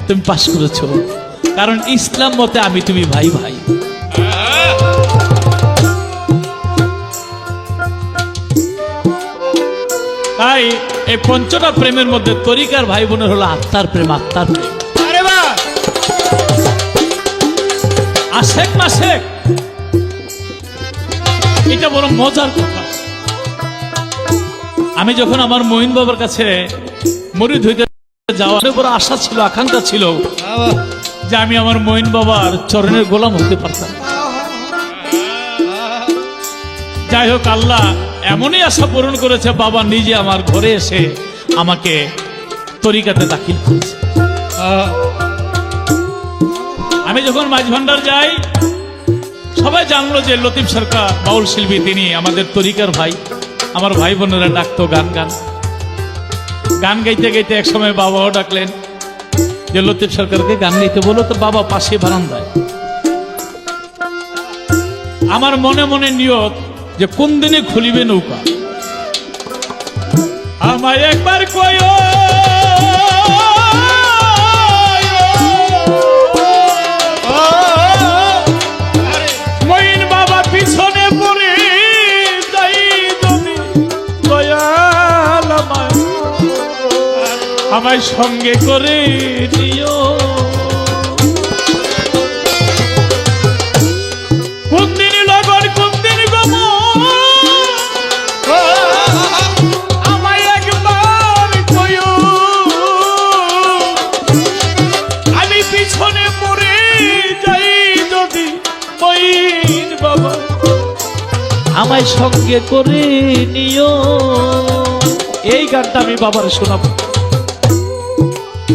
তুমি পাশ করেছো, কারণ ইসলাম মতে আমি তুমি ভাই ভাই। তাই এই পঞ্চটা প্রেমের মধ্যে তরিকার ভাই বোনের হলো আত্মার প্রেম, আত্মার প্রেম। আশেক মাসেক, এটা বড় মজার কথা। আমি যখন আমার মঈন বাবার কাছে মুরিদ হইতে যাওয়ার বড় আশা ছিল, আকাঙ্ক্ষা ছিল যে আমি আমার মঈন বাবার চরণের গোলাম হতে পারতাম। যাই হোক, আল্লাহ এমনই আশা পূরণ করেছে, বাবা নিজে আমার ঘরে এসে আমাকে তরিকাতে দাখিল করেছে। আমি যখন মাঝ ভান্ডার যাই, সবাই জানলো যে লতিফ সরকার বাউল শিল্পী, তিনি আমাদের তরিকার ভাই। আমার ভাই বোনেরা ডাকতো গান গান গান গাইতে গাইতে এক সময় বাবাও ডাকলেন যে লতিফ সরকারকে গান গাইতে বলো। তো বাবা পাশে বারান্দায়। আমার মনে মনে নিয়ত যে কোন দিনে খুলিবে নৌকা, আমায় একবার কয়ো মঈন বাবা পিছনে পড়ে যাই যদি দয়াল আমায় সঙ্গে করে দিও। কোন দিন লগন কোন দিন আমায় একবার কয়ো, আমি পিছনে পড়ে যাই যদি মঈন বাবা আমায় সঙ্গে করে নিও। এই গানটা আমি বাবার শোনাবো,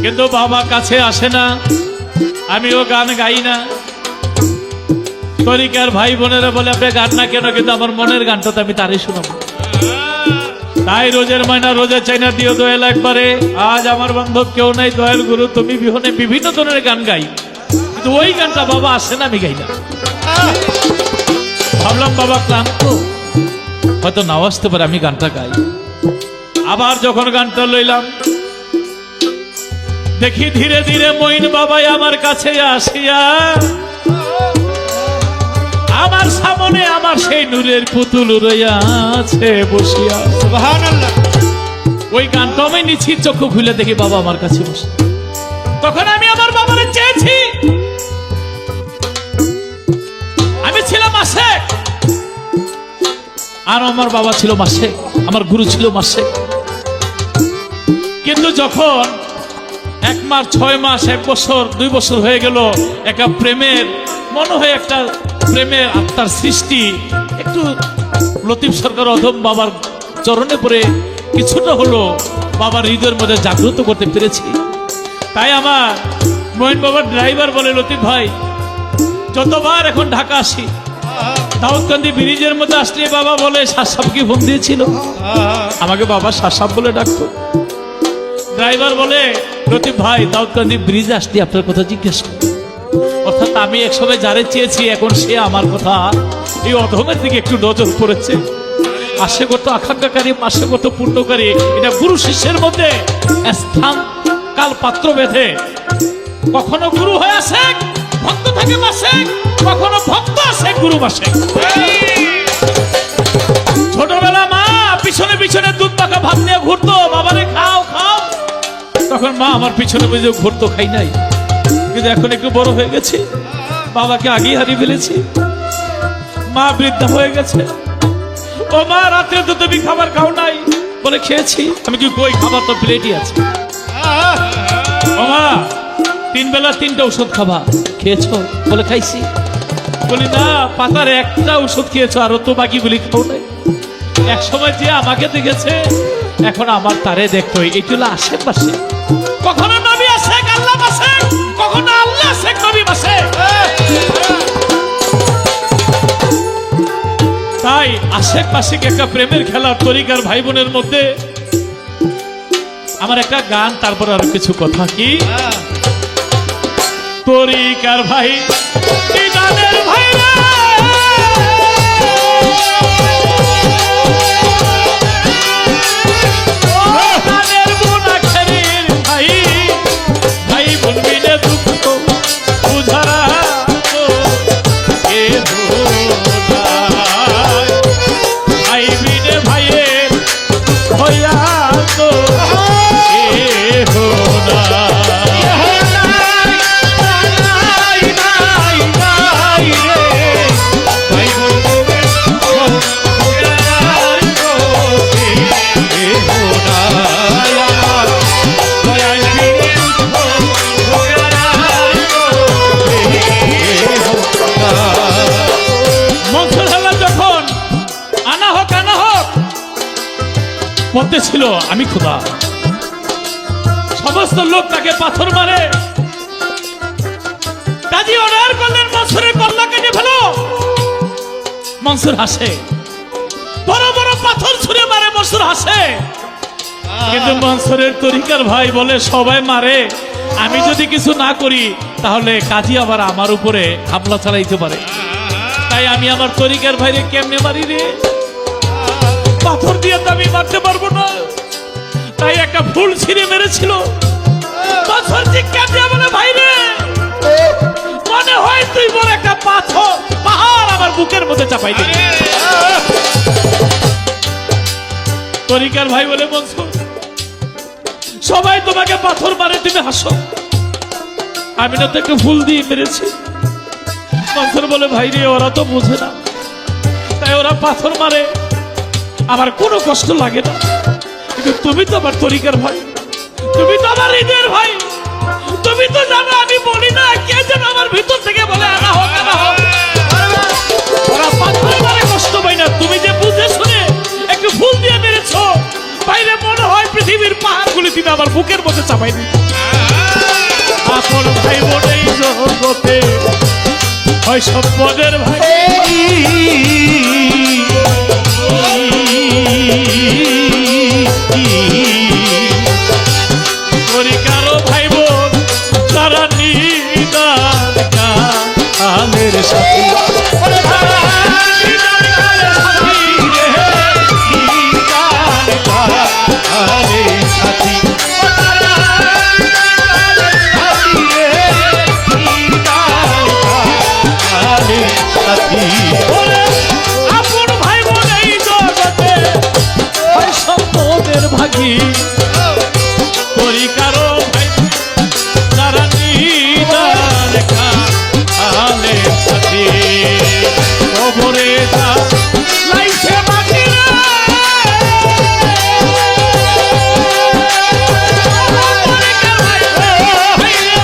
কিন্তু বাবা কাছে আসে না, আমিও গান গাই না। তরিকার ভাই বোনেরা বলে আপনি গান না কেন, কিন্তু আমার মনের গানটা তো আমি তারই শোনাবো। তাই রোজের ময়না রোজের চাইনা দিও দোয়েল একবারে। আজ আমার বান্ধব কেউ নাই দয়াল গুরু তুমি বিহনে বিভিন্ন ধরনের গান গাই, কিন্তু ওই গানটা বাবা আসে না, আমি গাই না। ভাবলাম বাবা ক্লান্ত, হয়তো নাও আসতে পারে, আমি গানটা গাই। আবার যখন গানটা লইলাম, দেখি ধীরে ধীরে মঈন বাবাই আমার কাছে আসিয়া আমার সামনে আমার সেই নূরের পুতুল রইয়া আছে বসিয়া। সুবহানাল্লাহ। ওই গানটা আমি নিচ্ছি, চক্ষু খুলে দেখি বাবা আমার কাছে বসে। তখন আমি আমার বাবারে চেয়েছি। আমি ছিলাম মাসেক, আর আমার বাবা ছিল মাসেক, আমার গুরু ছিল মাসেক। কিন্তু যখন 1 মাস 6 মাস 1 বছর 2 বছর হয়ে গেল, একটা প্রেমের মনে হয় একটা প্রেমের আত্মার সৃষ্টি একটু লতিফ সরকার অধম বাবার চরণে পড়ে কিছুটা হলো বাবার হৃদয়ের মধ্যে জাগ্রত করতে পেরেছি। তাই আমার মঈন বাবার ড্রাইভার বলে, লতিফ ভাই যতবার এখন ঢাকা আসি, দাউদকান্দি ব্রিজের মধ্যে আসলে বাবা বলে সাসাব কি ফোন দিয়েছিল, আমাকে বাবা সাসাব বলে ডাকতো। ড্রাইভার বলে, লতিফ ভাই দাউদকান্দি ব্রিজে আসলে আপনার কথা জিজ্ঞেস করো। অর্থাৎ আমি একসময় যারে চেয়েছি, এখন সে আমার কথা এই অধমের দিকে একটু নজর পড়েছে। আসে কত আকাঙ্ক্ষাকারী, মাসে কত পূর্ণকারী, এটা গুরু শিষ্যের মধ্যে স্থান কাল পাত্র বেঁধে। কখনো গুরু হয়ে আসে ভক্ত থাকে মাসে, কখনো ভক্ত আসে গুরু মাসে। ছোটবেলা মা পিছনে পিছনে দুধ পাকা ভাত নিয়ে ঘুরতো, বাবারে খাও খাও, তখন মা আমার পিছনে বুঝে ঘুরতো, খাই নাই। কিন্তু এখন একটু বড় হয়ে গেছি, বাবাকে আগেই হারিয়ে ফেলেছি, মা বৃদ্ধা হয়ে গেছে। ও মা রাতে তো তুমি খাবার খাও নাই, বলে খেয়েছি। আমি কি কই, খাবার তো প্লেটই আছে। ও মা 3 বেলা 3টা ওষুধ খাবা, খেয়েছো? বলে খাইছি। বলি না, পাতার একটা ওষুধ খেয়েছো, আরো তো বাকি বলি খাও নাই। এক সময় যে আমাকে দেখেছে, এখন আমার তারে দেখতো। এইটা হলো আশেপাশে, কখনো নবী আসে আল্লাহ আসে, কখনো আল্লাহ আসে নবী আসে। তাই আশেক পাশেক একটা প্রেমের খেলা তরিকার ভাই বোনের মধ্যে। আমার একটা গান, তারপর আরো কিছু কথা। কি তরিকার ভাই কি গানের ভাই রে, ও গানের বোন আখেরির ভাই, ভাই বোন মিলে দুঃখ বুঝারা তো এ ভাই বিনে ভাইয়ের হইয়া তো এ হোনা। মধ্যে ছিল আমি খোদা, সমস্ত লোক তাকে পাথর মারে। কাজী অর্ডার করলেন মনসুরের কল্লা কেটে ফেলো। মনসুর হাসে, বড় বড় পাথর ছুঁড়ে মারে, মনসুর হাসে। কিন্তু মনসুরের তরিকার ভাই বলে সবাই মারে, আমি যদি কিছু না করি তাহলে কাজী আবার আমার উপরে হামলা চালাইতে পারে। তাই আমি আমার তরিকার ভাইরে কেমনে মারি রে, পাথর দিয়ে তো আমি মারতে পারবো না। তাই একটা ফুল ছিঁড়ে মেরেছিল। পাথর চিৎকার দিয়ে বলে, ভাই রে মনে হয় তুই বড় একটা পাথর পাহাড় আমার বুকের মধ্যে চাপাই দিবি। তরিকার ভাই বলে, মনসুর সবাই তোমাকে পাথর মারে, তুমি হাসো, আমি না তো একটা ফুল দিয়ে মেরেছি। মনসুর বলে, ভাই রে ওরা তো বোঝে না, তাই ওরা পাথর মারে, আমার কোনো কষ্ট লাগে না। কিন্তু তুমি তো আমার তরিকার ভাই, তুমি তো আমার হৃদয়ের ভাই, তুমি তো জানো আমি বলি না, কে যেন আমার ভিতর থেকে বলে আনা হোক আনা হোক। ওরা পাথর মারে কষ্ট পাই না, তুমি যে বুঝে শুনে একটু ফুল দিয়ে মেরেছো, বাইরে মনে হয় পৃথিবীর পাহাড়গুলি তুমি আমার বুকের মধ্যে চাপাই দিচ্ছ। আপন ভাই বোন এই জগতে হয় সম্পদের ভাই তরিকারও ভাই বোন তারা নিদান কালের সাথী আপন ভাই বোন এই জগতে হয় সম্পদের ভাগী তরিকারও ভাই তারা নিদান কালের সাথী খবরে যা লাইছে মাটি রে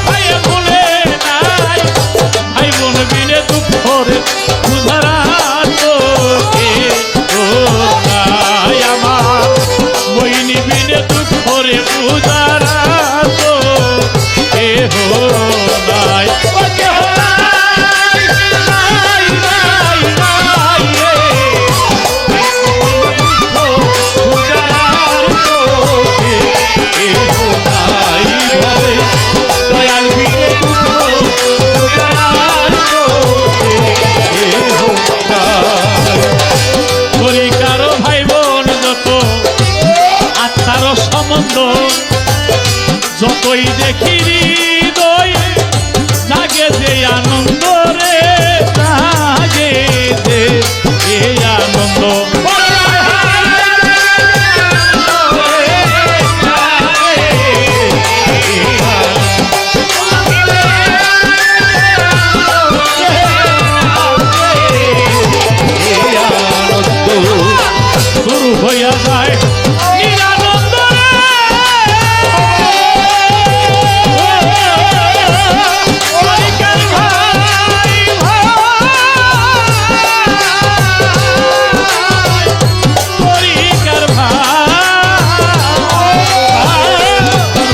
ভাই ভুলে নাই ভাই বোন বিনে দুঃখরে বুঝারা তোকে ও নাই আমার বইনি বিনে দুঃখরে বুঝারা তো এ হো নাই ও কে হো নাই নাই নাই নাই রে বুঝারার তোকে এ হো নাই ভাবে দয়াল বিনে দুঃখ বুঝারার তোকে এ হো নাই তরিকারও ভাই বোন যত আত্মার সম্বন্ধ যতই দেখি হৃদয় জাগে যে আনন্দ রে জাগে যে এই আনন্দ শুরু হইয়া যায় নিরানন্দ তরিকার ভাই তরিকার ভাই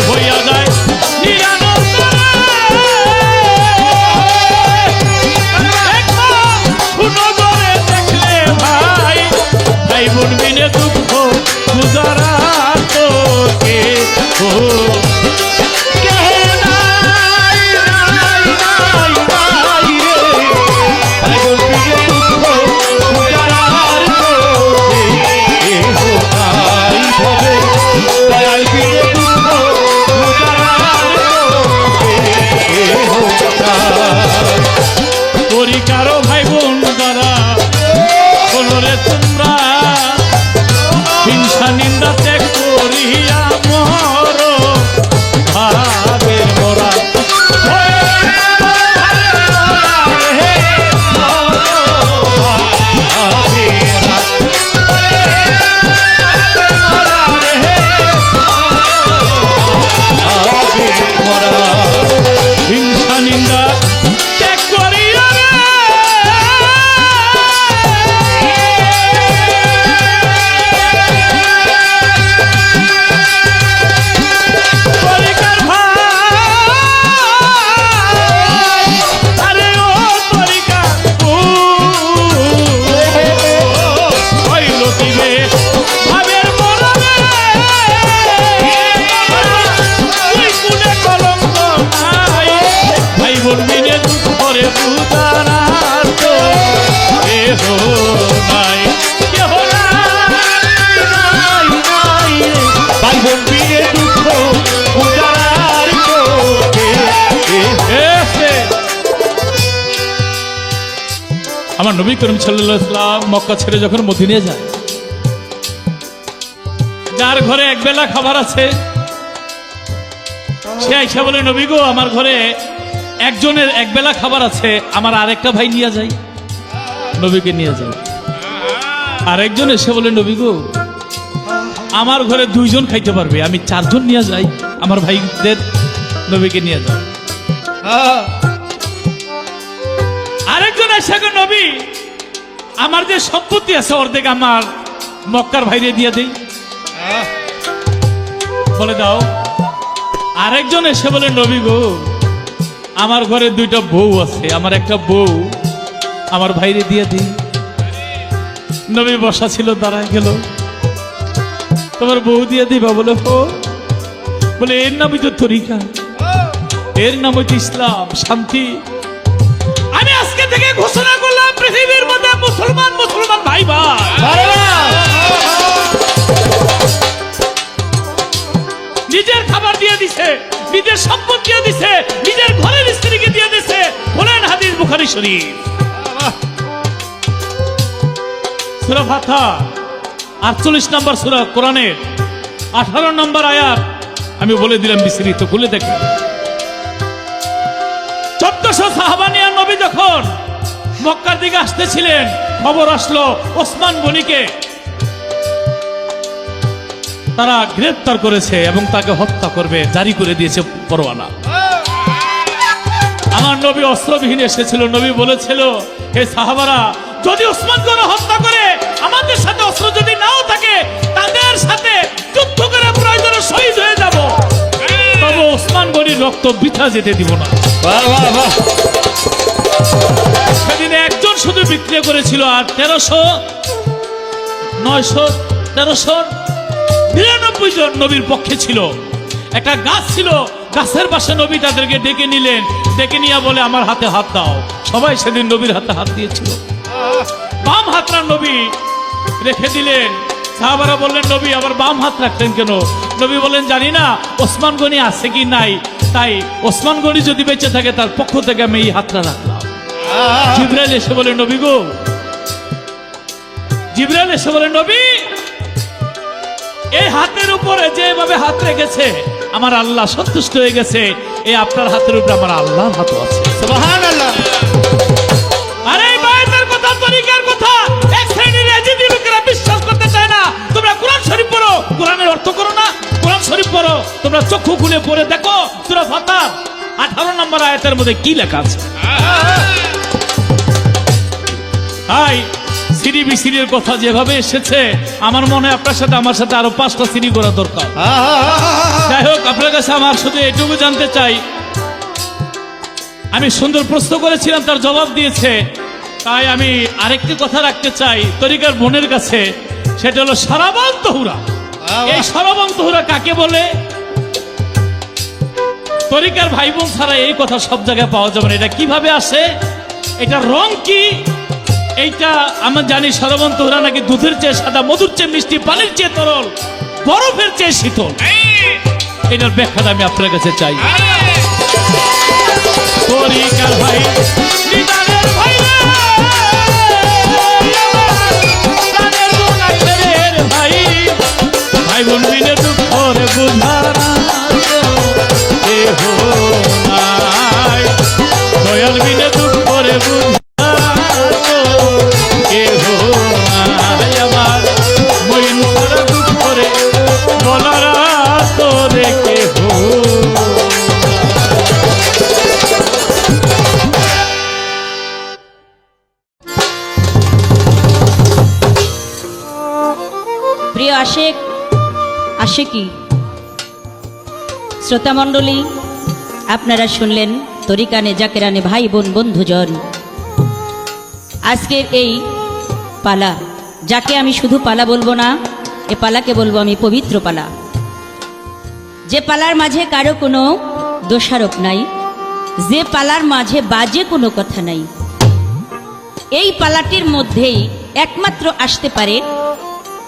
হইয়া যায় নিরানন্দ শুনো করে দেখলে ভাই ভাই বোন বিনে দুঃখ গুজারা তোকে ও কে নাই নাই নাই নাই রে ভাই বোন বিনে দুঃখ গুজারার তোকে এ হো নাই ভবে দয়াল বিনে দুঃখ গুজারার তোকে এ হো নাই তরিকারও ভাই বোন যারা বলরে তোমরা হিংসা নিন্দা ত্যাগ করিয়া মর ভাবের মোরা হিংসা নিন্দা ত্যাগ করিয়া তরিকার ভাই আরে ও তরিকা হইল কি রে ভাবের মরণে তুই কুলে কলঙ্ক নাই ভাই বোন মিলে দুঃখ করে বুঝারা তো এ হো নাই কে হো নাই নাই নাই ভাই বোন মিলে দুঃখ বুঝারার তোকে এসে আমার নবী করিম সাল্লাল্লাহু আলাইহি ওয়াসাল্লাম মক্কা ছেড়ে যখন মদিনে যায় যার ঘরে একবেলা খাবার আছে সে আইসা বলে নবী গো আমার ঘরে একজনের একবেলা খাবার আছে আমার আরেকটা ভাই নিয়ে যাই নবীকে নিয়ে যাই আরেকজন এসে বলে নবী গো আমার ঘরে দুইজন খাইতে পারবে আমি চারজন নিয়ে যাই আমার ভাইদের নবীকে নিয়ে যাই আরেকজন এসে গো নবী আমার যে সম্পত্তি আছে অর্ধেক আমার মক্কার ভাইরে দিয়ে দেই বলে দাও আরেকজন এসে বলে নবী গো আমার ঘরে দুইটা বউ আছে আমার একটা বউ আমার ভাইরে দিয়ে দিই। নবী বসা ছিল, দাঁড়ায় গেল, তোমার বউ দিয়ে দিবা? বলে হো। বলে এর নামই তো তরিকা, এর নাম হচ্ছে ইসলাম, শান্তি। আমি আজকে থেকে ঘোষণা করলাম পৃথিবীর মধ্যে মুসলমান মুসলমান ভাই ভাই। নিজের খাবার দিয়ে দিছে, নিজের সম্পদ দিয়ে দিছে, নিজের ঘরের স্ত্রীকে দিয়ে দিছে। বলেন হাদিস বুখারী শরীফ, সূরা ফাতিহা 48 নম্বর সূরা, কোরআনের 18 নম্বর আয়াত। আমি বলে দিলাম বিস্তারিত, খুলে দেখেন। 1400 সাহাবা নিয়ে নবী যখন মক্কার দিকে আসতেছিলেন, খবর আসলো ওসমান গনিকে তারা গ্রেফতার করেছে এবং তাকে হত্যা করবে, জারি করে দিয়েছে পরোয়ানা। আমার নবী অস্ত্রবিহীন এসেছিল। নবী বলেছিল, হে সাহাবারা, যদি ওসমান গনি হত্যা করে, আমাদের সাথে অস্ত্র যদি নাও থাকে, তাদের সাথে যুদ্ধ করে প্রয়োজনে শহীদ হয়ে যাব, তবে ওসমান গনির রক্ত বৃথা যেতে দিব না। সেদিন একজন শুধু বিক্রিয়া করেছিল, আর 1399 জন নবীর পক্ষে ছিল। একটা গাছ ছিল, গাছের পাশে নবী তাদেরকে ডেকে নিলেন। ডেকে নিয়ে বলে, আমার হাতে হাত দাও। সবাই সেদিন নবীর হাতে হাত দিয়েছিল। বাম হাতটা নবী রেখে দিলেন। সাহাবারা বললেন, নবী আবার বাম হাত রাখলেন কেন? নবী বলেন, জানি না ওসমান গনি আছে কি নাই, তাই ওসমান গনি যদি বেঁচে থাকে তার পক্ষ থেকে আমি এই হাতটা রাখলাম। জিবরাইল এসে বলে, নবী গো, জিবরাইল এসে বলে, নবী এই হাতের উপরে যেভাবে হাত রেখেছে আমার আল্লাহ সন্তুষ্ট হয়ে গেছে, এই আপনার হাতের উপরে আমার আল্লাহর হাতও আছে। সুবহানাল্লাহ। আরে এই বায়াতের কথা, তরিকার কথা এক শ্রেণীর এজিদি লোকেরা বিশ্বাস করতে চায় না। তোমরা কোরআন শরীফ পড়ো, কোরআনের অর্থ করো না। কোরআন শরীফ পড়ো, তোমরা চক্ষু খুলে পড়ে দেখো সূরা ফাতিহা 18 নম্বর আয়াতের মধ্যে কি লেখা আছে। হাই সিডি বিসিডির কথা যেভাবে এসেছে, আমার মনে হয় আপনার সাথে আমার সাথে আরো 5টা সিডি করা দরকার। যাই হোক, আপনার কাছে আমার শুধু এটুকু জানতে চাই, আমি সুন্দর প্রশ্ন করেছিলাম, তার জবাব দিয়েছে। তাই আমি আরেকটি কথা রাখতে চাই তরিকার বোনের কাছে, সেটা হলো সরাবন তহুরা। এই সরাবন তহুরা কাকে বলে? তরিকার ভাই বোন ছাড়া এই কথা সব জায়গায় পাওয়া যাবে না। এটা কিভাবে আসে, এটা রং কি? এইটা আমরা জানি, সরাবন তহুরা নাকি দুধের চেয়ে সাদা, মধুর চেয়ে মিষ্টি, পানির চেয়ে তরল, বরফের চেয়ে শীতল। এটার ব্যাখ্যাটা আমি আপনার কাছে চাই। তরিকার ভাই, দিদারের ভাই রে, প্রাণের বোন আখেরের ভাই, ভাই বোন মিলে দুঃখ রে বুঝার কেহ নাই, দয়াল মিলে দুঃখ রে বুঝার কেহ নাই, আমার মইন সারা দুঃখ রে বলার তোরে কেহ। প্রিয় আশেক আশেকি শ্রোতা মণ্ডলী, আপনারা শুনলেন তরিকানে জাকেরানে ভাই বোন বন্ধুজন। আজকের এই পালা, যাকে আমি শুধু পালা বলবো না, এ পালাকে বলবো আমি পবিত্র পালা। যে পালার মাঝে কারো কোনো দোষারোপ নাই, যে পালার মাঝে বাজে কোনো কথা নাই, এই পালাটির মধ্যেই একমাত্র আসতে পারে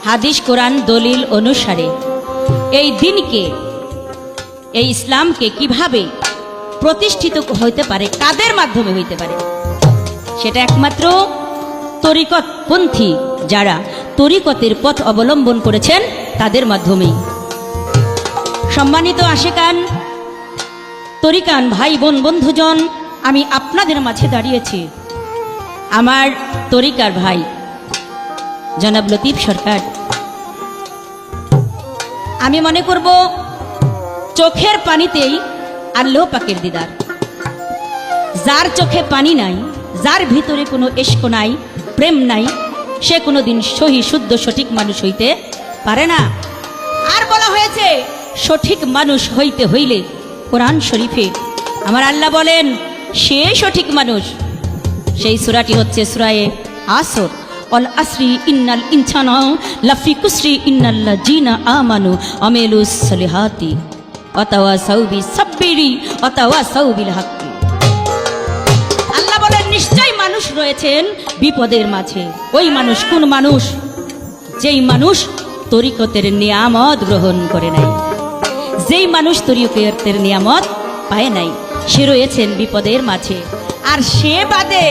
হাদিস কোরআন দলিল অনুসারে এই দিনকে, এই ইসলামকে কিভাবে প্রতিষ্ঠিত হইতে পারে, কাদের মাধ্যমে হইতে পারে, সেটা একমাত্র তরিকতপন্থী যারা তরিকতের পথ অবলম্বন করেছেন তাদের মাধ্যমেই। সম্মানিত আশেকান, তরিকান ভাই বোন বন্ধুজন, আমি আপনাদের মাঝে দাঁড়িয়েছি আমার তরিকার ভাই জনাব লতিফ সরকার। আমি মনে করব চোখের পানিতেই আল্লাহ পাকের দিদার। যার চোখে পানি নাই, যার ভিতরে কোনো ইশক নাই, প্রেম নাই, সে কোনোদিন সহি শুদ্ধ সঠিক মানুষ হইতে পারে না। আর বলা হয়েছে সঠিক মানুষ হইতে হইলে কোরআন শরীফে আমার আল্লাহ বলেন সে সঠিক মানুষ সেই সূরাটি হচ্ছে সূরায়ে আসর। অল আসরি ইন্নাল ইনসানা লাফি কুসরি ইন্নাল্লাযিনা আমানু আমিলুস সলিহাতি ওয়াতাওয়াসাউ বিসাবরি ওয়াতাওয়াসাউ বিল হাক্কি। আল্লাহ বলেন নিশ্চয়ই মানুষ রয়েছেন বিপদের মাঝে। ওই মানুষ কোন মানুষ? যেই মানুষ তরিকতের নিয়ামত গ্রহণ করে নাই, যেই মানুষ তরিকতের নিয়ামত পায় নাই, সে রয়েছেন বিপদের মাঝে। আর সে বাদে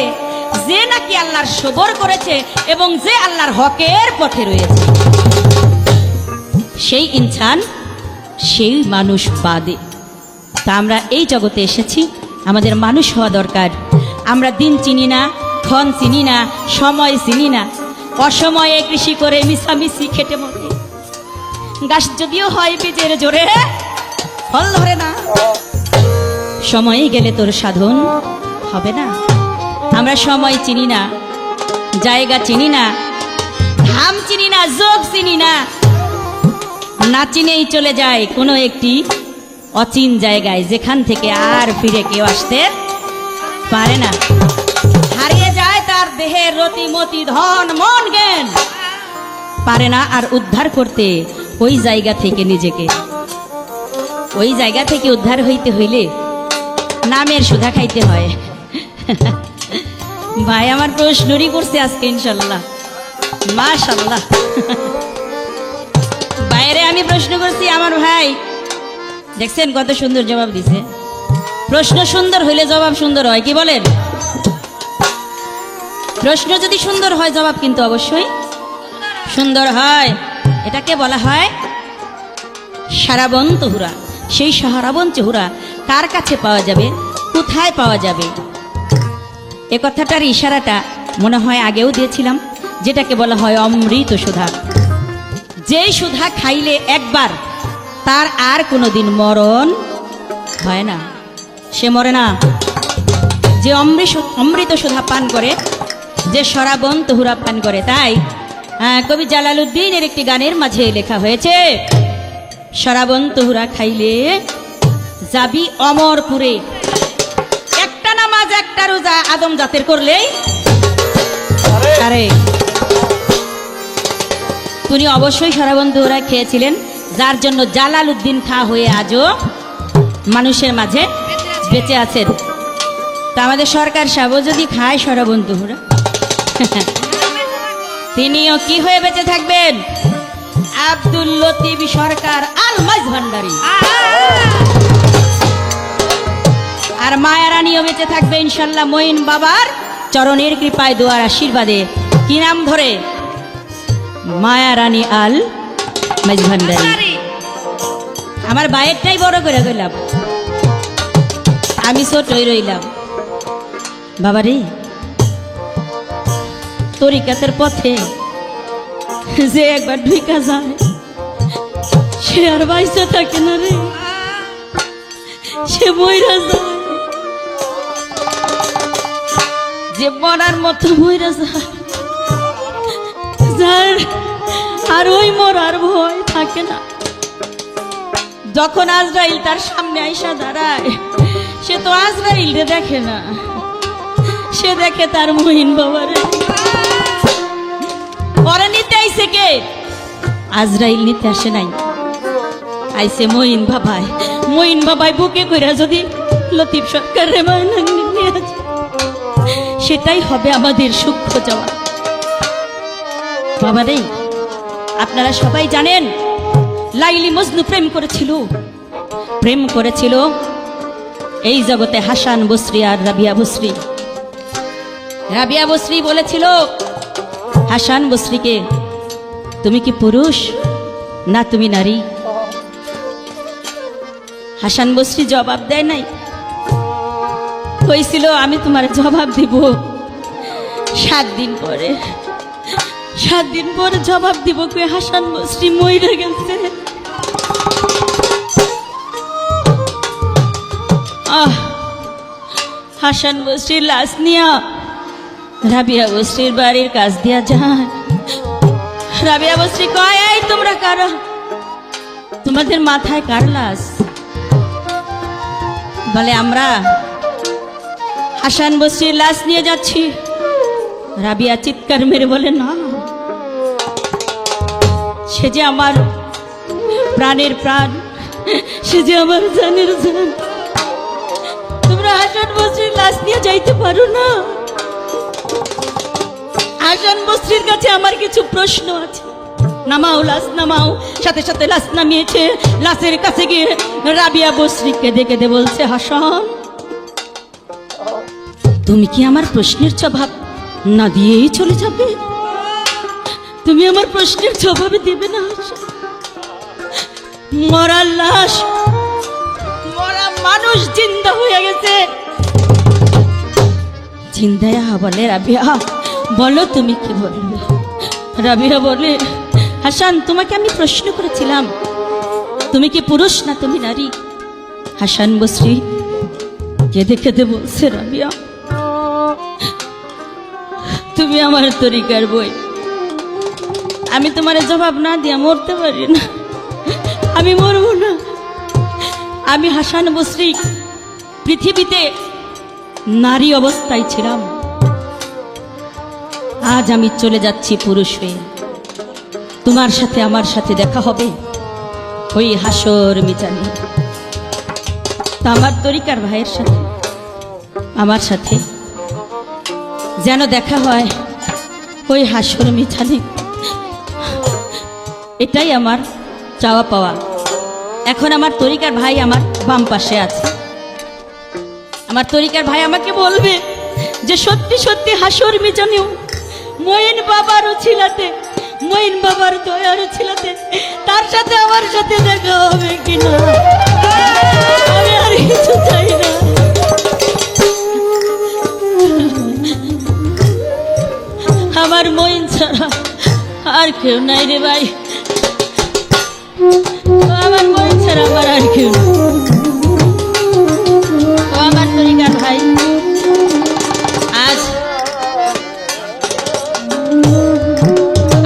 যে নাকি আল্লাহর সবর করেছে এবং যে আল্লাহর হকের পথে রয়েছে, সেই ইনসান, সেই মানুষ বাদে। তা আমরা এই জগতে এসেছি, আমাদের মানুষ হওয়া দরকার। আমরা দিন চিনি না, ক্ষণ চিনি না, সময় চিনি না, অসময়ে কৃষি করে মিশামিশি খেটে মরে। গাছ যদিও হয় বীজের জোরে, ফল ধরে না। সময়ে গেলে তোর সাধন হবে না। আমরা সময় চিনি না, জায়গা চিনি না, ধাম চিনি না, যোগ চিনি না, না চিনেই চলে যায় কোনো একটি অচিন জায়গায়, যেখান থেকে আর ফিরে কেউ আসতে পারে না। হারিয়ে যায় তার দেহের রতিমতি ধন মন জ্ঞান, পারে না আর উদ্ধার করতে ওই জায়গা থেকে নিজেকে। ওই জায়গা থেকে উদ্ধার হইতে হইলে নামের সুধা খাইতে হয়। ভাই আমার প্রশ্নই করছে আজকে ইনশাল্লাহ, মাশাল্লাহ। বাইরে আমি প্রশ্ন করছি, আমার ভাই দেখছেন কত সুন্দর জবাব দিছে। প্রশ্ন সুন্দর হইলে জবাব সুন্দর হয়, কি বলেন? প্রশ্ন যদি সুন্দর হয়, জবাব কিন্তু অবশ্যই সুন্দর হয়। এটাকে বলা হয় সারাবন তহুরা। সেই সারাবন চহুরা কার কাছে পাওয়া যাবে, কোথায় পাওয়া যাবে? এ কথাটার ইশারাটা মনে হয় আগেও দিয়েছিলাম, যেটাকে বলা হয় অমৃত সুধা। যেই সুধা খাইলে একবার, তার আর কোনোদিন মরণ হয় না, সে মরে না। যে অমৃত সুধা পান করে, যে সরাবন তহুরা পান করে। তাই কবি জালালউদ্দিনের একটি গানের মাঝে লেখা হয়েছে, সরাবন তহুরা খাইলে যাবি অমরপুরে। একটা নামাজ একটা রোজা আদম জাতের করলেই আরে তিনি অবশ্যই সরাবন তহুরা খেয়েছিলেন, যার জন্য জালালউদ্দিন খাঁ হয়ে আজও মানুষের মাঝে বেঁচে আছেন। তা আমাদের সরকার সাহেব যদি খায় সরাবন তহুরা, তিনিও কি হয়ে বেঁচে থাকবেন? আব্দুল লতিফ সরকার আল মাইজ ভান্ডারী। আর মায়া রানীও বেঁচে থাকবে ইনশাল্লাহ মঈন বাবার চরণের কৃপায়, দোয়ার আশীর্বাদে। কি নাম ধরে? মায়া রানী আল মাইজ ভান্ডারী। আমার বায়েরটাই বড় করে গেলাম, আমি ছোটই রইলাম। বাবারে, তরিকাতের পথে যে একবার ঢুকা যায়, সে আর বাইসে থাকে না রে, সে মইরা যায়। যে মরার মতো মইরা যায়, যার আর ওই মরার ভয় থাকে না। যখন আজরাইল তার সামনে আইসা দাঁড়ায়, সে তো আজরাইল রে দেখে না, সে দেখে তার মহিন বাবারে। পরে নিতে আইসে কে? আজরাইল নিতে আসে নাই, আইসে মঈন বাবাই। মঈন বাবাই বুকে কইরা যদি লতিফ সরকার রে নিয়ে আসে, সেটাই হবে আমাদের সূক্ষ্ম যাওয়া। বাবা রে, আপনারা সবাই জানেন লাইলি মজনু প্রেম করেছিল এই জগতে হাসান বসরি আর রাবিয়া বসরি। রাবিয়া বসরি বলেছিল হাসান বসরিকে, তুমি কি পুরুষ না তুমি নারী? হাসান বসরি জবাব দেয় নাই, কইছিল আমি তোমার জবাব দিব 7 দিন পরে। 7 দিন পরে জবাব দিব। কই হাসান বসরি মইরা গেছে। হাসান বসরির লাশ নিয়া রাবিয়া বসরির বাড়ির কাছ দিয়া যায়। রাবিয়া বসরি কয়, এই তোমরা কারা? তোমাদের মাথায় কার লাশ? বলে আমরা হাসান বসরির লাশ নিয়ে যাচ্ছি। রাবিয়া চিৎকার মেরে বলে, না, সে যে আমার প্রাণের প্রাণ, সে যে আমার জানের জান। তোমরা হাসান বসরির লাশ নিয়ে যাইতে পারো না। হাসান বসরির কাছে আমার কিছু প্রশ্ন আছে। নামাও লাশ, নামাও। সাথে সাথে লাশ নামিয়েছে। লাশের কাছে গিয়ে রাবিয়া বসরিকে দেখে দে বলছে, হাসান, তুমি কি আমার প্রশ্নের জবাব না দিয়েই চলে যাবে? তুমি আমার প্রশ্নের জবাব দিবে না? মরা লাশ, মরা মানুষ জিন্দা হয়ে গেছে। জিন্দায়া বলে, রাবিয়া বলো তুমি কি বলবে? রাবিয়া বলে, হাসান, তোমাকে আমি প্রশ্ন করেছিলাম তুমি কি পুরুষ না তুমি নারী? হাসান বসরি কেঁদে কেঁদে বলছে, রাবিয়া, তুমি আমার তরিকার বই, আমি তোমার জবাব না দিয়া মরতে পারি না। আমি মরব না। আমি হাসান বসরি পৃথিবীতে নারী অবস্থায় ছিলাম, আজ আমি চলে যাচ্ছি পুরুষ হয়ে। তোমার সাথে আমার সাথে দেখা হবে ওই হাসর মিজানে। তা আমার তরিকার ভাইয়ের সাথে আমার সাথে যেন দেখা হয় ওই হাসর মিজানে, এটাই আমার চাওয়া পাওয়া। এখন আমার তরিকার ভাই আমার বাম পাশে আছে। আমার তরিকার ভাই আমাকে বলবে যে সত্যি সত্যি হাসর মিজানেও মঈন বাবার ছিলাতে, মঈন বাবার দয়ার ছিলাতে তার সাথে আমার সাথে দেখা হবে কিনা। আমি আর কিছু চাই না। আমার মঈন ছাড়া আর কেউ নাই রে ভাই। আমার মঈন ছাড়া আমার আর কেউ নেই। ও আমার তরিকার ভাই, আজ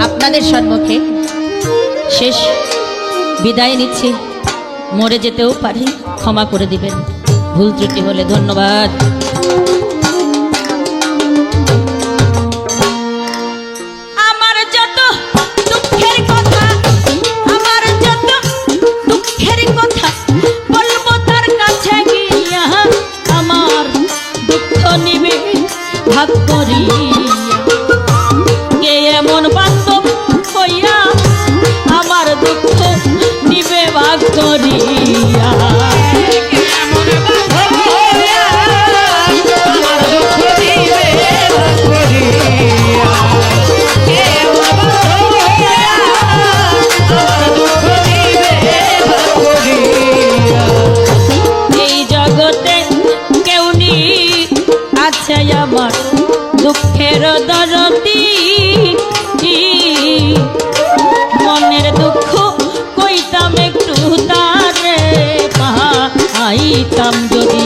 আপনাদের সম্মুখে শেষ বিদায় নিচ্ছি। মরে যেতেও পারি, ক্ষমা করে দিবেন ভুল ত্রুটি হলে। ধন্যবাদ। আমার যত দুঃখের কথা, আমার যত দুঃখের কথা বলবো তার কাছে গিয়া, আমার দুঃখ নিবে ভাগ করিয়া। কে এমন বান্ধব হইয়া আমার দুঃখ নিবে ভাগ করিয়া। এই জগতে কেউ নি আছে আমার দুঃখের দরদি। মনের দুঃখ কইতাম একটু তারে পাইতাম যদি।